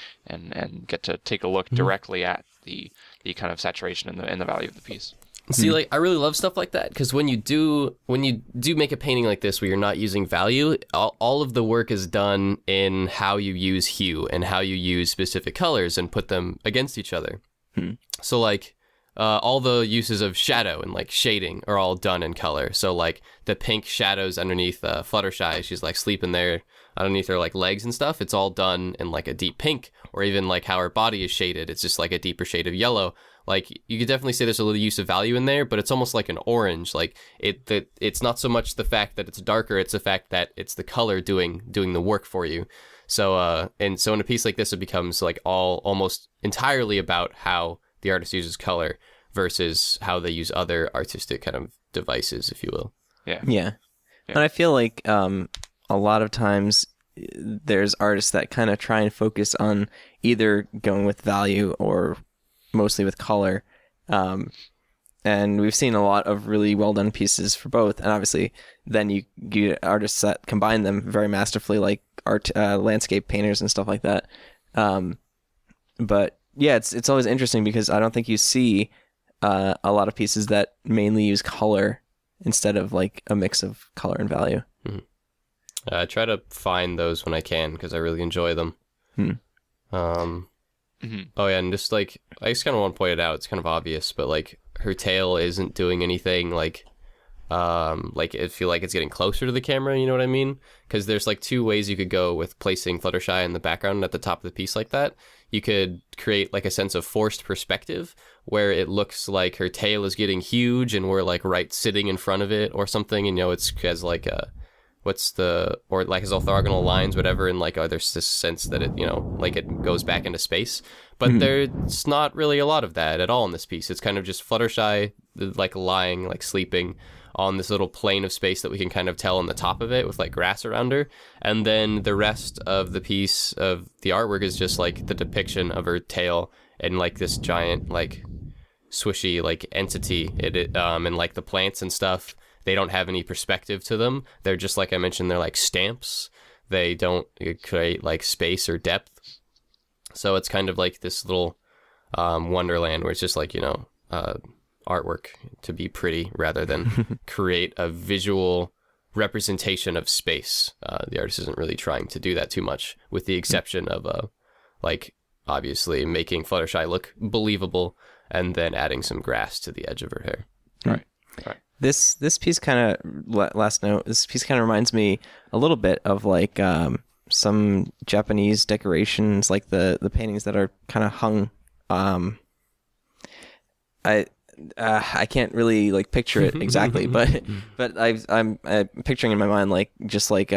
get to take a look directly at the kind of saturation and the value of the piece. See, like, I really love stuff like that, because when you do make a painting like this where you're not using value, all of the work is done in how you use hue and how you use specific colors and put them against each other. So, like, all the uses of shadow and, like, shading are all done in color. So, like, the pink shadows underneath Fluttershy, she's, like, sleeping there underneath her, like, legs and stuff. It's all done in, like, a deep pink, or even, like, how her body is shaded. It's just, like, a deeper shade of yellow. Like, you could definitely say there's a little use of value in there, but it's almost like an orange. Like, it's not so much the fact that it's darker, it's the fact that it's the color doing the work for you. So, and so in a piece like this, it becomes, like, all almost entirely about how the artist uses color versus how they use other artistic kind of devices, if you will. Yeah. And I feel like a lot of times there's artists that kind of try and focus on either going with value or mostly with color. And we've seen a lot of really well done pieces for both. And obviously then you get artists that combine them very masterfully, like landscape painters and stuff like that. But yeah, it's always interesting because I don't think you see a lot of pieces that mainly use color instead of like a mix of color and value. I try to find those when I can because I really enjoy them. Oh yeah, and just like I just kind of want to point it out. It's kind of obvious, but like her tail isn't doing anything like I feel like it's getting closer to the camera. You know what I mean? Because there's like two ways you could go with placing Fluttershy in the background at the top of the piece like that. You could create like a sense of forced perspective where it looks like her tail is getting huge and we're like right sitting in front of it or something. And, it's has like or like has orthogonal lines, whatever. And like, there's this sense that it, like it goes back into space. But there's not really a lot of that at all in this piece. It's kind of just Fluttershy like lying, like sleeping on this little plane of space that we can kind of tell on the top of it with like grass around her. And then the rest of the piece of the artwork is just like the depiction of her tail and like this giant like swishy like entity. And like the plants and stuff, they don't have any perspective to them. They're just, like I mentioned, they're like stamps. They don't create like space or depth. So it's kind of like this little wonderland where it's just like, artwork to be pretty rather than create a visual representation of space. The artist isn't really trying to do that too much, with the exception of like obviously making Fluttershy look believable and then adding some grass to the edge of her hair. Right. This piece kind of, last note, this piece kind of reminds me a little bit of like some Japanese decorations, like the paintings that are kind of hung. I can't really like picture it exactly, but I'm picturing in my mind like just like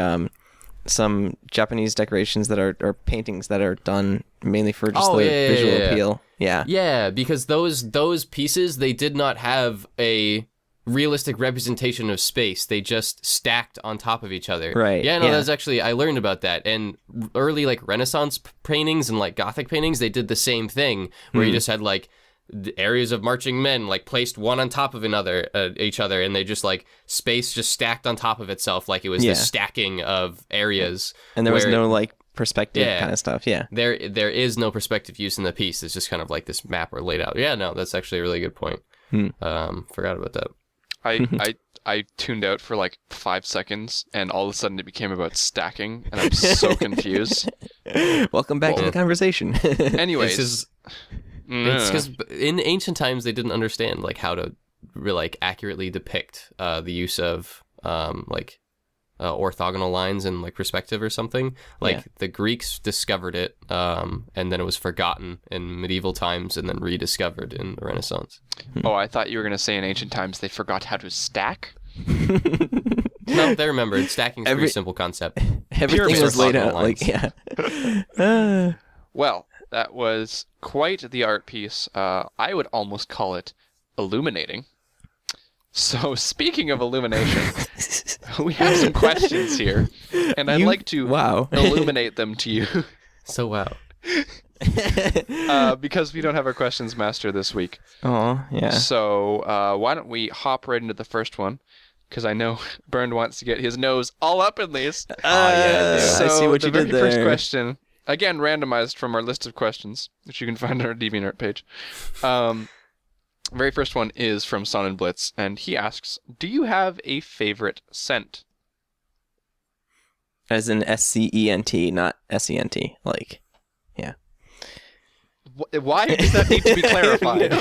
some Japanese decorations that are paintings that are done mainly for just visual appeal. Yeah, because those pieces, they did not have a realistic representation of space. They just stacked on top of each other. Right. Yeah, no, that's actually, I learned about that. And early like Renaissance paintings and like Gothic paintings, they did the same thing where you just had like the areas of marching men like placed one on top of each other, and they just like space just stacked on top of itself, like it was this stacking of areas, and there was no like perspective kind of stuff. There is no perspective use in the piece. It's just kind of like this map or laid out. That's actually a really good point. Forgot about that. I tuned out for like 5 seconons, and all of a sudden it became about stacking, and I'm so confused. Welcome back to the conversation. Anyways, it's because in ancient times they didn't understand like how to like accurately depict the use of orthogonal lines and like perspective or something. The Greeks discovered it, and then it was forgotten in medieval times and then rediscovered in the Renaissance. Oh, I thought you were going to say in ancient times they forgot how to stack. No, they remembered. Stacking's a pretty simple concept. Everything was laid out lines. like Well, That was quite the art piece. I would almost call it illuminating. So, speaking of illumination, we have some questions here, and I'd like to illuminate them to you. So wow. Because we don't have our questions master this week. Oh, yeah. So, why don't we hop right into the first one? Because I know Bernd wants to get his nose all up in these. Yeah, So I see what the you did very first there. question, again randomized from our list of questions, which you can find on our DeviantArt page. Very first one is from Son and Blitz, and he asks, "Do you have a favorite scent?" As in SCENT, not SENT. Like, yeah. Why does that need to be clarified?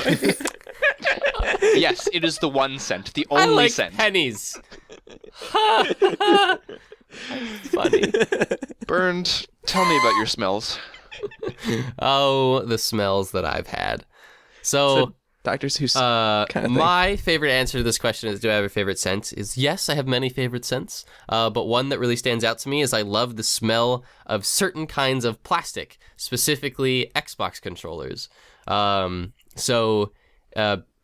Yes, it is the one scent, the only I like scent. pennies. Funny. Bernd, tell me about your smells. Oh, the smells that I've had. So Dr. Seuss kind of thing. my favorite answer to this question is, do I have a favorite scent? Is yes, I have many favorite scents. But one that really stands out to me is I love the smell of certain kinds of plastic, specifically Xbox controllers.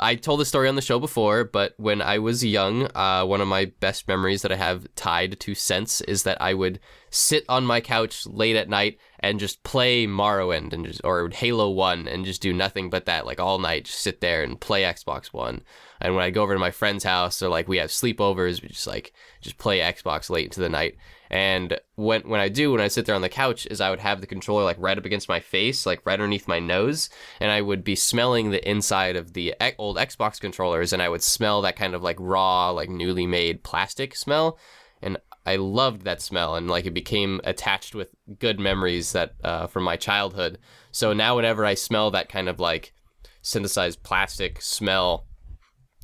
I told the story on the show before, but when I was young, one of my best memories that I have tied to scents is that I would sit on my couch late at night and just play Morrowind or Halo 1 and just do nothing but that, like all night, just sit there and play Xbox One. And when I go over to my friend's house, or like we have sleepovers, we just play Xbox late into the night. And when I sit there on the couch, is I would have the controller like right up against my face, like right underneath my nose, and I would be smelling the inside of the old Xbox controllers, and I would smell that kind of like raw, like newly made plastic smell, and I loved that smell, and like it became attached with good memories that from my childhood. So now whenever I smell that kind of like synthesized plastic smell,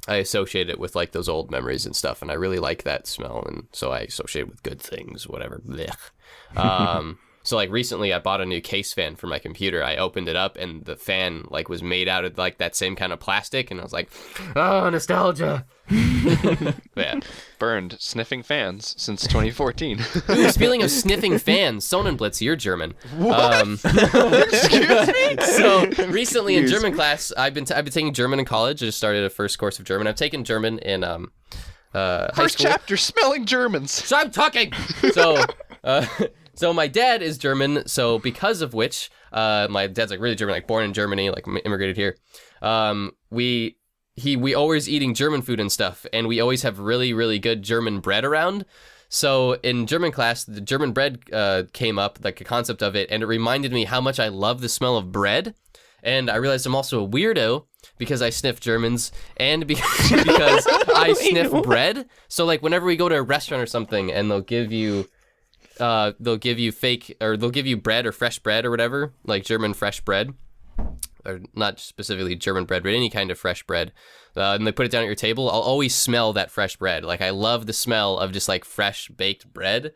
I associate it with like those old memories and stuff, and I really like that smell, and so I associate it with good things, whatever. So like recently I bought a new case fan for my computer. I opened it up and the fan like was made out of like that same kind of plastic, and I was like, oh, nostalgia. Yeah. Bernd, sniffing fans since 2014. Ooh, speaking of sniffing fans, Sonnenblitz, you're German. What? Excuse me? So recently in German class, I've been taking German in college. I just started a first course of German. I've taken German in high First school. chapter, smelling Germans. So I'm talking. So my dad is German. So because of which, my dad's like really German, like born in Germany, like immigrated here. We always eating German food and stuff, and we always have really, really good German bread around. So in German class, the German bread came up, like a concept of it, and it reminded me how much I love the smell of bread. And I realized I'm also a weirdo because I sniff Germans and because I sniff bread. So like whenever we go to a restaurant or something, and they'll give you fake, or they'll give you bread or fresh bread or whatever, like German fresh bread. Or not specifically German bread, but any kind of fresh bread, and they put it down at your table, I'll always smell that fresh bread. Like, I love the smell of just, like, fresh baked bread.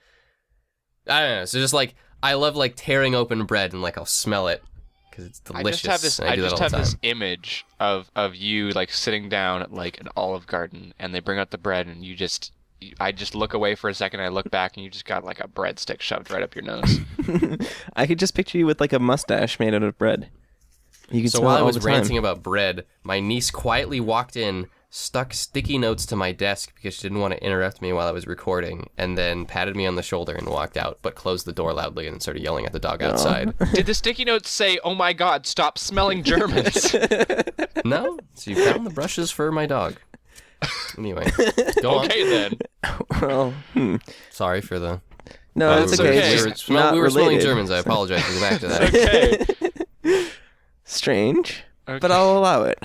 I don't know, so just, like, I love, like, tearing open bread, and, like, I'll smell it, because it's delicious. I just have this image of you, like, sitting down at, like, an Olive Garden, and they bring out the bread, and I just look away for a second, I look back, and you just got, like, a breadstick shoved right up your nose. I could just picture you with, like, a mustache made out of bread. So while I was ranting about bread, my niece quietly walked in, stuck sticky notes to my desk because she didn't want to interrupt me while I was recording, and then patted me on the shoulder and walked out, but closed the door loudly and started yelling at the dog outside. Did the sticky notes say, "Oh my God, stop smelling Germans"? No, she found the brushes for my dog. Anyway, go on. Okay then. Well, Sorry for the... no, it's okay. okay. It's not we were smelling related. Germans. I apologize. We'll go back to that. Okay. Strange, Okay. but I'll allow it.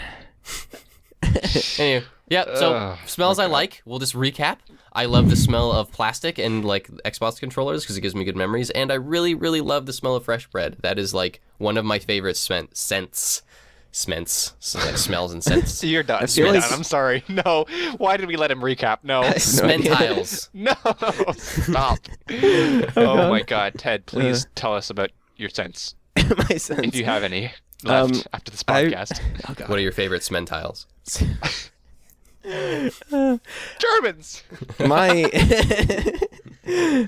Anyway, yeah, so smells I like. We'll just recap. I love the smell of plastic and like Xbox controllers because it gives me good memories, and I really, really love the smell of fresh bread. That is like one of my favorite scents. So, like smells and scents. You're done. feel You're like- done. I'm sorry. No. Why did we let him recap? No. Smentiles. No. Stop. Oh my God, Ted, please tell us about your scents, My sense. if you have any left after this podcast. Oh, God. What are your favorite smentiles? Germans. My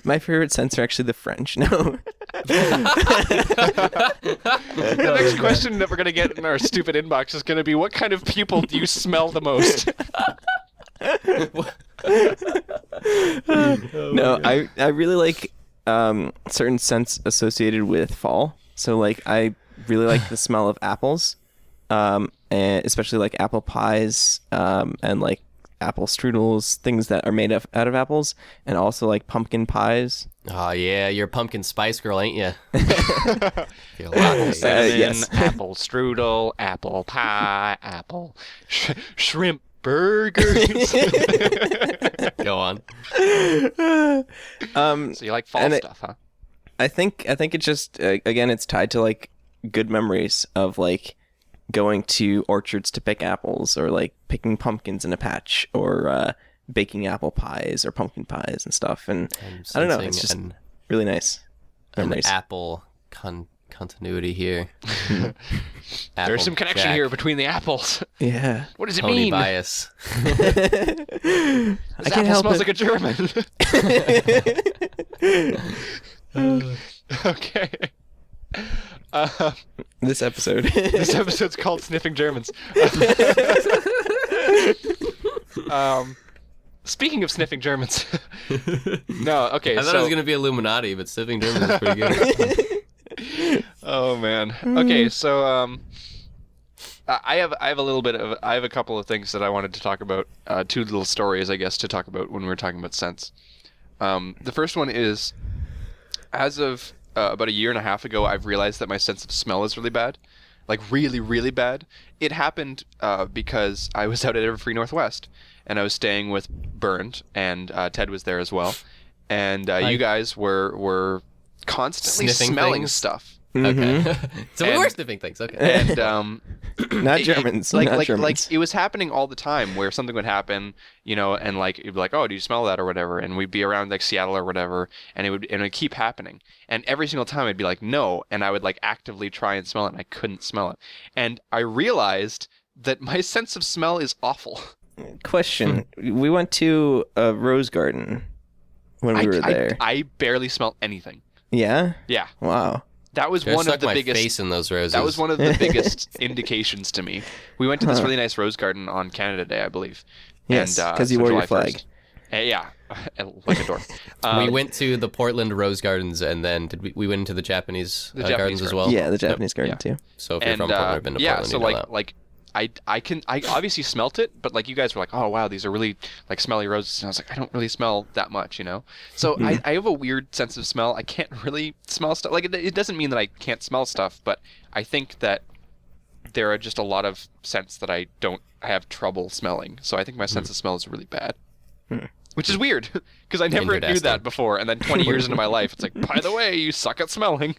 my favorite scents are actually the French. No. The next question that we're going to get in our stupid inbox is going to be, what kind of people do you smell the most? No, I really like certain scents associated with fall. So like I really like the smell of apples, and especially like apple pies, and like apple strudels, things that are made out of apples, and also like pumpkin pies. Oh yeah, you're a pumpkin spice girl, ain't you? Yes. Apple strudel, apple pie, apple shrimp burgers. Go on. So you like fall stuff, huh? I think it just again it's tied to like good memories of like going to orchards to pick apples, or like picking pumpkins in a patch, or baking apple pies or pumpkin pies and stuff. And I don't know, it's just really nice memories. An apple continuity here. There's some connection here between the apples. Yeah. What does it Pony mean? bias. I This can't apple help smells it. like a German. Okay. This episode. This episode's called Sniffing Germans. Speaking of sniffing Germans. No, okay, I thought it was going to be Illuminati, but Sniffing Germans is pretty good. Oh man. Okay, so I have a couple of things that I wanted to talk about. Two little stories, I guess, to talk about when we're talking about scents. The first one is, as of about a year and a half ago, I've realized that my sense of smell is really bad, like really, really bad. It happened because I was out at Everfree Northwest, and I was staying with Bernd, and Ted was there as well, and you guys were constantly Sniffing smelling things? stuff. Okay. So we And- were sniffing things. Okay. And Not Germans. like not like Germans. like it was happening all the time, where something would happen, and like it'd be like, oh, do you smell that or whatever, and we'd be around like Seattle or whatever, and it would keep happening, and every single time I'd be like, no, and I would like actively try and smell it, and I couldn't smell it, and I realized that my sense of smell is awful. Question. We went to a rose garden when we were there. I barely smell anything. Yeah? Yeah, Wow. that was Just one stuck of the my biggest. face in those roses. That was one of the biggest indications to me. We went to this really nice rose garden on Canada Day, I believe. Yes, And, 'cause you so wore your July flag. 1st. Yeah, like a dork. We went to the Portland Rose Gardens, and then we went into the Japanese The Japanese gardens as gardens. well. Yeah, the Japanese garden Yeah. too. So if you're And from Portland or been to yeah, Portland, so you know like that. I obviously smelt it, but like you guys were like, oh wow, these are really like smelly roses, and I was like, I don't really smell that much, So I have a weird sense of smell. I can't really smell stuff. Like it doesn't mean that I can't smell stuff, but I think that there are just a lot of scents that I have trouble smelling. So I think my sense of smell is really bad. Which is weird, because I never knew Interesting. that before, and then 20 years into my life, it's like, by the way, you suck at smelling.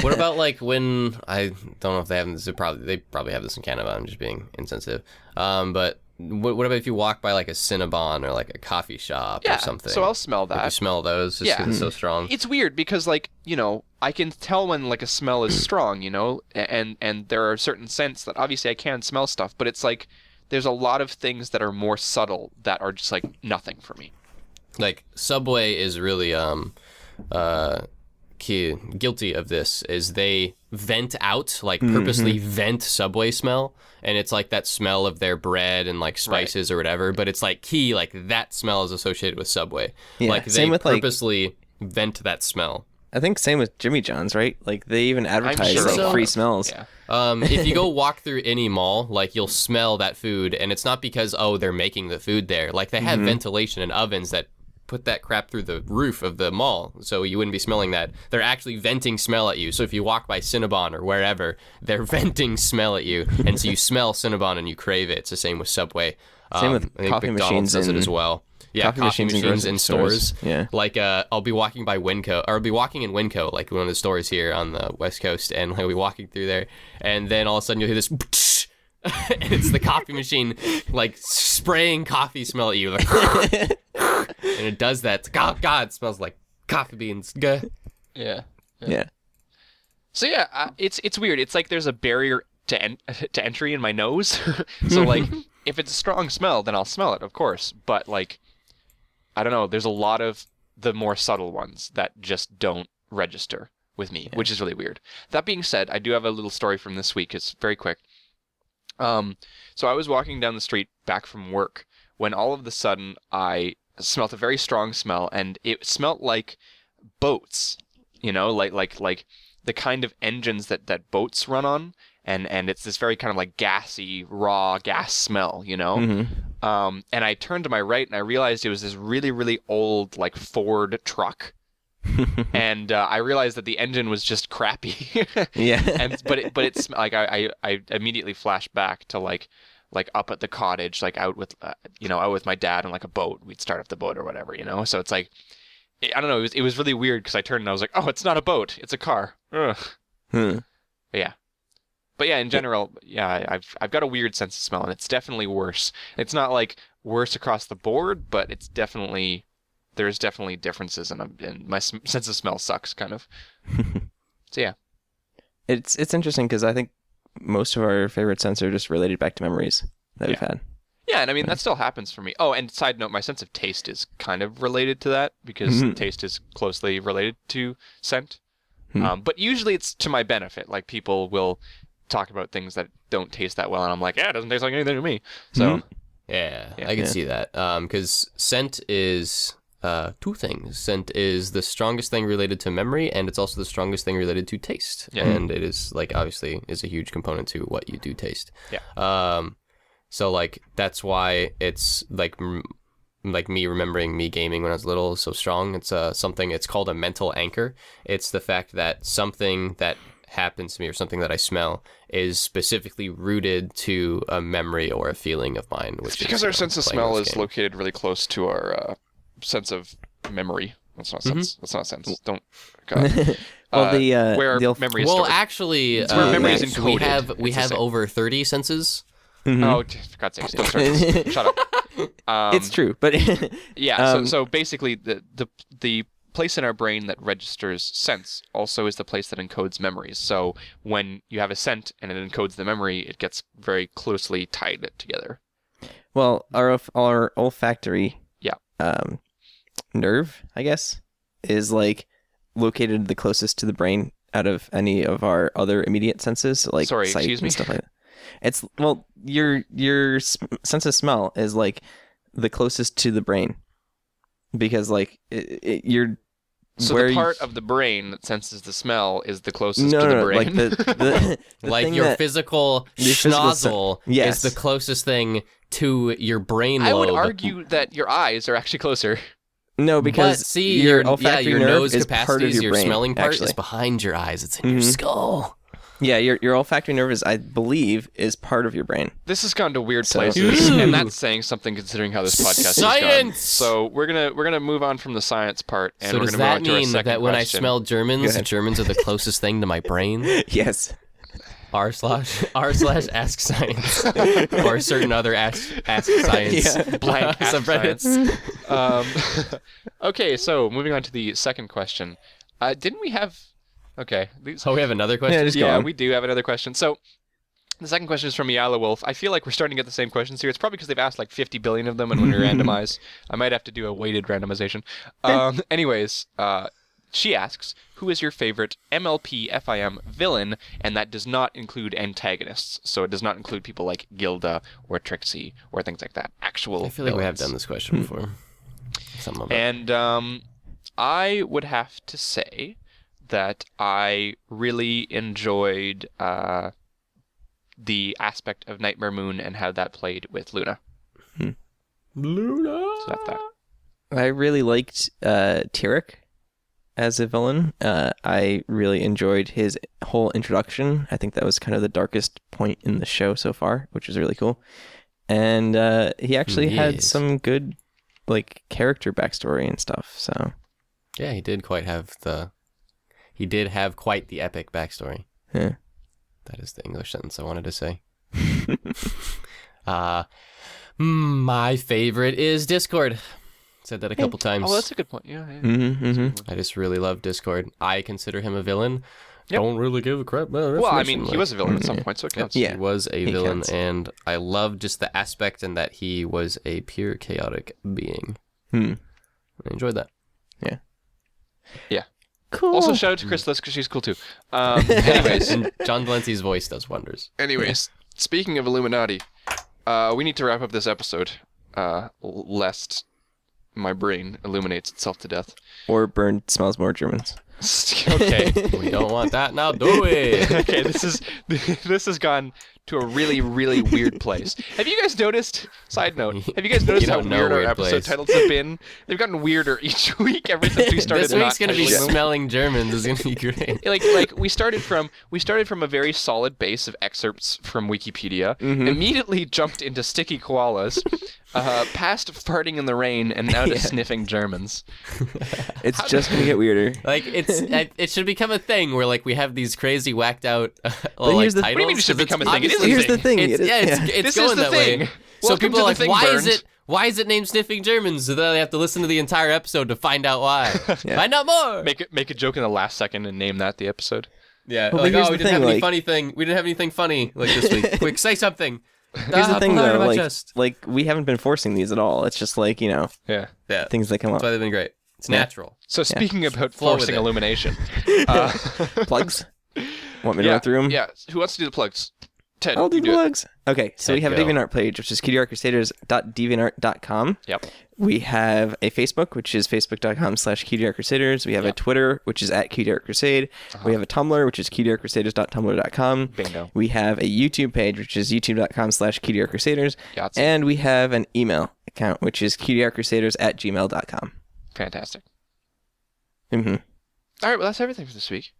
What about like when I don't know if they have this? They probably have this in Canada. I'm just being insensitive. But what about if you walk by like a Cinnabon or like a coffee shop Yeah, or something? so I'll smell Like, you that. smell those just because it's so strong. It's weird because, like, I can tell when like a smell is strong, and there are certain scents that obviously I can smell stuff, but it's like there's a lot of things that are more subtle that are just like nothing for me. Like Subway is really guilty of this. Is they vent out, like purposely vent Subway smell, and it's like that smell of their bread and like spices or whatever. But it's like that smell is associated with Subway. Yeah, like they same with, like- purposely vent that smell. I think same with Jimmy John's, right? Like they even advertise sure like so. free smells. Yeah. If you go walk through any mall, like you'll smell that food, and it's not because they're making the food there. Like they have ventilation and ovens that put that crap through the roof of the mall, so you wouldn't be smelling that. They're actually venting smell at you. So if you walk by Cinnabon or wherever, they're venting smell at you, and so you smell Cinnabon and you crave it. It's the same with Subway. Same with I think coffee McDonald's machines does it in- as well. Yeah, coffee machines in grocery in stores. stores. Yeah. Like I'll be walking by Winco, or I'll be walking in Winco, like one of the stores here on the West Coast, and I'll be walking through there, and then all of a sudden you'll hear this, and it's the coffee machine, like spraying coffee smell at you, like, and it does that. It's like, oh God, it smells like coffee beans. Gah. Yeah. Yeah. So yeah, it's weird. It's like there's a barrier to entry in my nose. So like, if it's a strong smell, then I'll smell it, of course. But like, I don't know. There's a lot of the more subtle ones that just don't register with me, which is really weird. That being said, I do have a little story from this week. It's very quick. So I was walking down the street back from work when all of a sudden I smelt a very strong smell, and it smelt like boats, like the kind of engines that boats run on, and it's this very kind of like gassy, raw gas smell, And I turned to my right and I realized it was this really, really old like Ford truck. And I realized that the engine was just crappy. Yeah. But it's like I immediately flashed back to like up at the cottage, like out with out with my dad on like a boat. We'd start up the boat or whatever, So it's like I don't know. It was really weird because I turned and I was like, oh, it's not a boat, it's a car. Ugh. But yeah, in general, I've got a weird sense of smell, and it's definitely worse. It's not like worse across the board, but there's definitely differences, and my sense of smell sucks, kind of. So yeah, it's interesting because I think most of our favorite scents are just related back to memories that we've had. Yeah, and I mean that still happens for me. Oh, and side note, my sense of taste is kind of related to that because taste is closely related to scent. But usually it's to my benefit. Like people will talk about things that don't taste that well, and I'm like, yeah, it doesn't taste like anything to me. So yeah, I can see that. Because scent is two things. Scent is the strongest thing related to memory, and it's also the strongest thing related to taste. Yeah. And it is like obviously is a huge component to what you do taste. Yeah. So like that's why it's like me remembering me gaming when I was little is so strong. It's something. It's called a mental anchor. It's the fact that something that happens to me or something that I smell is specifically rooted to a memory or a feeling of mine. Which it's because our sense of smell is located really close to our sense of memory. That's not sense. That's not sense. Don't. God. Well, where memory is stored. Actually, it's where memory is encoded. We have over 30 senses. Oh, for God's sake! Don't start this. Shut up. It's true, but yeah. So basically, the place in our brain that registers scents also is the place that encodes memories. So when you have a scent and it encodes the memory, it gets very closely tied together. Well, our olfactory nerve, I guess, is like located the closest to the brain out of any of our other immediate senses, like sight and stuff like that. It's your sense of smell is like the closest to the brain because like you're. So the part of the brain that senses the smell is the closest to the brain. Like the like your physical schnozzle is the closest thing to your brain lobe. I would argue that your eyes are actually closer. No, because your olfactory nerve nose is capacity, part of your your brain, smelling part actually. is behind your eyes. It's in your skull. Yeah, your olfactory nerve is, I believe, is part of your brain. This has gone to weird places, and that's saying something considering how this podcast has gone. So we're gonna move on from the science part, and we're gonna move on to our second question. So does that mean that when I smell Germans, Germans are the closest thing to my brain? Yes. r/ask science or certain other ask science blank subreddits. Okay, so moving on to the second question. Didn't we have? Okay. We have another question? Yeah, we do have another question. So the second question is from Yala Wolf. I feel like we're starting to get the same questions here. It's probably because they've asked like 50 billion of them, and when we randomize, I might have to do a weighted randomization. Anyways, she asks, who is your favorite MLP FIM villain? And that does not include antagonists. So it does not include people like Gilda or Trixie or things like that. Actual I feel like villains. we have done this question before. Some of it. And I would have to say that I really enjoyed the aspect of Nightmare Moon and how that played with Luna. Luna! So that's that. I really liked Tyrek as a villain. I really enjoyed his whole introduction. I think that was kind of the darkest point in the show so far, which was really cool. And he actually had some good like character backstory and stuff. So yeah, he did have quite the epic backstory. Yeah. That is the English sentence I wanted to say. My favorite is Discord. Said that a couple times. Oh, that's a good point. Yeah. I just really love Discord. I consider him a villain. Yep. Don't really give a crap about Well, I mean, he was a villain at some point, so it counts. He was a villain, and I love just the aspect and that he was a pure chaotic being. I enjoyed that. Yeah. Yeah. Cool. Also, shout out to Chris Lisk because she's cool too. Anyways, And John Delancey's voice does wonders. Speaking of Illuminati, we need to wrap up this episode, lest my brain illuminates itself to death. Or Bernd smells more Germans. Okay. We don't want that now, do we? Okay, this has gone to a really, really weird place. Have you guys noticed? Side note: have you guys noticed how don't know weird our weird episode place. titles have been? They've gotten weirder each week ever since we started. This week's not gonna be titling them. smelling Germans. Is gonna be great. Like we started from a very solid base of excerpts from Wikipedia, immediately jumped into sticky koalas, past farting in the rain, and now to sniffing Germans. It's just gonna get weirder. Like it should become a thing where like we have these crazy whacked out here's the- titles. what do you mean it should 'cause it's become a thing? It is a obviously- Here's the thing. It's, it is- yeah, it's This going is the that thing. way. So Welcome people to are the like, thing, why Bernd. is it named Sniffing Germans? So then they have to listen to the entire episode to find out why. Yeah. Find out more. Make a joke in the last second and name that the episode. Yeah, Well, like but here's we the didn't have thing, any like- funny thing. We didn't have anything funny like this week. Quick, say something. Here's the thing, pull it out though. of my Like, chest. we haven't been forcing these at all. It's just like, Yeah. Yeah, things that come up. that's why they've been great. It's Yeah. natural. So speaking about Flow with forcing it. illumination, Plugs? Want me to yeah, run through them? yeah. Who wants to do the plugs? Ted, I'll do you the do it. plugs. Okay, so we have a go. DeviantArt page, which is cutieartcrusaders.deviantart.com. Yep. We have a Facebook, which is facebook.com/cutieartcrusaders. We have a Twitter, which is @cutieartcrusade. We have a Tumblr, which is cutieartcrusaders.tumblr.com. Bingo. We have a YouTube page, which is youtube.com/cutieartcrusaders. Yahtzee. And we have an email account, which is cutieartcrusaders@gmail.com. Fantastic. Mm-hmm. All right, well, that's everything for this week.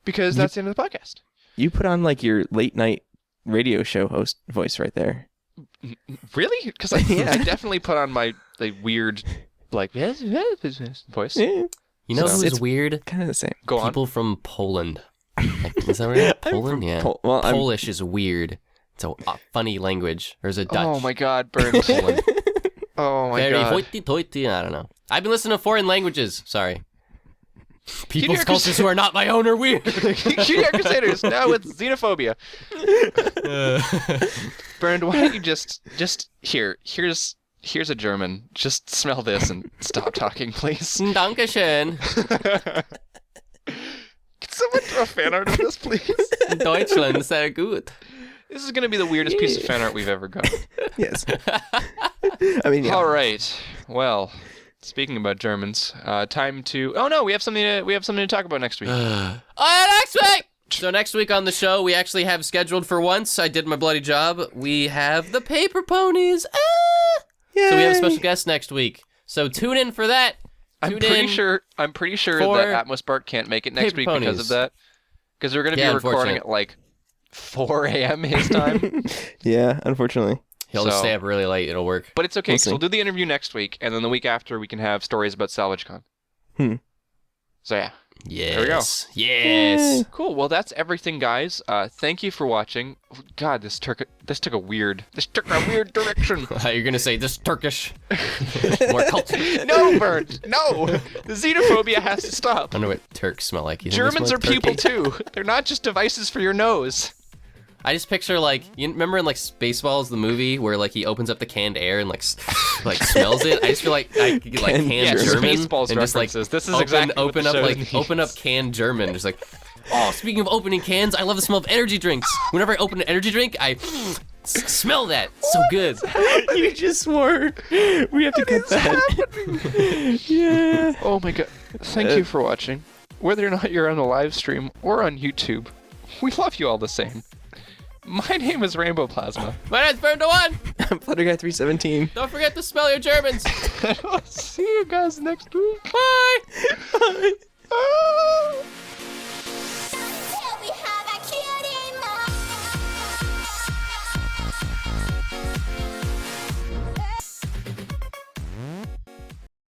Because that's the end of the podcast. You put on like your late night radio show host voice right there. Really? Because I definitely put on my weird, voice. Yeah, You know So who's it's- weird? kind of the same. Go on. People from Poland. Like, is that right? Poland? Yeah. Well, I'm- Polish is weird. It's a funny language. There's a Dutch. Oh my God, Bernd. Poland. Oh my Very God. hoity-toity. I don't know. I've been listening to foreign languages. Sorry. People's Art cultures who are not my own are weird. Cutie Art Crusaders now with xenophobia. Bernd, why don't you just here's a German. Just smell this and stop talking, please. Dankeschön. Can someone draw fan art of this, please? Deutschland, sehr gut. This is gonna be the weirdest piece of fan art we've ever got. Yes. I mean, yeah. All right. Well, speaking about Germans, time to. Oh no, we have something to talk about next week. Next week! So next week on the show, we actually have scheduled for once. I did my bloody job. We have the paper ponies. So we have a special guest next week. So tune in for that. I'm pretty sure for that Atmos Bart can't make it next Paper week Ponies. because of that. Because we're gonna be Yeah, recording unfortunate. at like 4 a.m. his time. Yeah, unfortunately. He'll just So- stay up really late. It'll work. But it's okay, We'll 'cause see. we'll do the interview next week, and then the week after we can have stories about SalvageCon. So yeah. Yes. we go. Yes. Cool. Well, that's everything, guys. Thank you for watching. God, this took a weird direction. You're gonna say this Turkish. More culture. No, Bernd. No. The xenophobia has to stop. I wonder what Turks smell like. You think they Germans smell are like people turkey? too. They're not just devices for your nose. I just picture like you remember in like Spaceballs the movie where like he opens up the canned air and like smells it. I just feel like I could get like canned Yes, German Spaceballs and just like references. This is open, exactly what open the up show like needs. open up canned German. Just like speaking of opening cans, I love the smell of energy drinks. Whenever I open an energy drink, I smell that. It's so good. You just swore. We have to cut that. Yeah. Oh my God. Thank you for watching. Whether or not you're on the live stream or on YouTube, we love you all the same. My name is Rainbow Plasma. My name's Burn to One. I'm Flutterguy317. Don't forget to smell your Germans. I'll see you guys next week. Bye.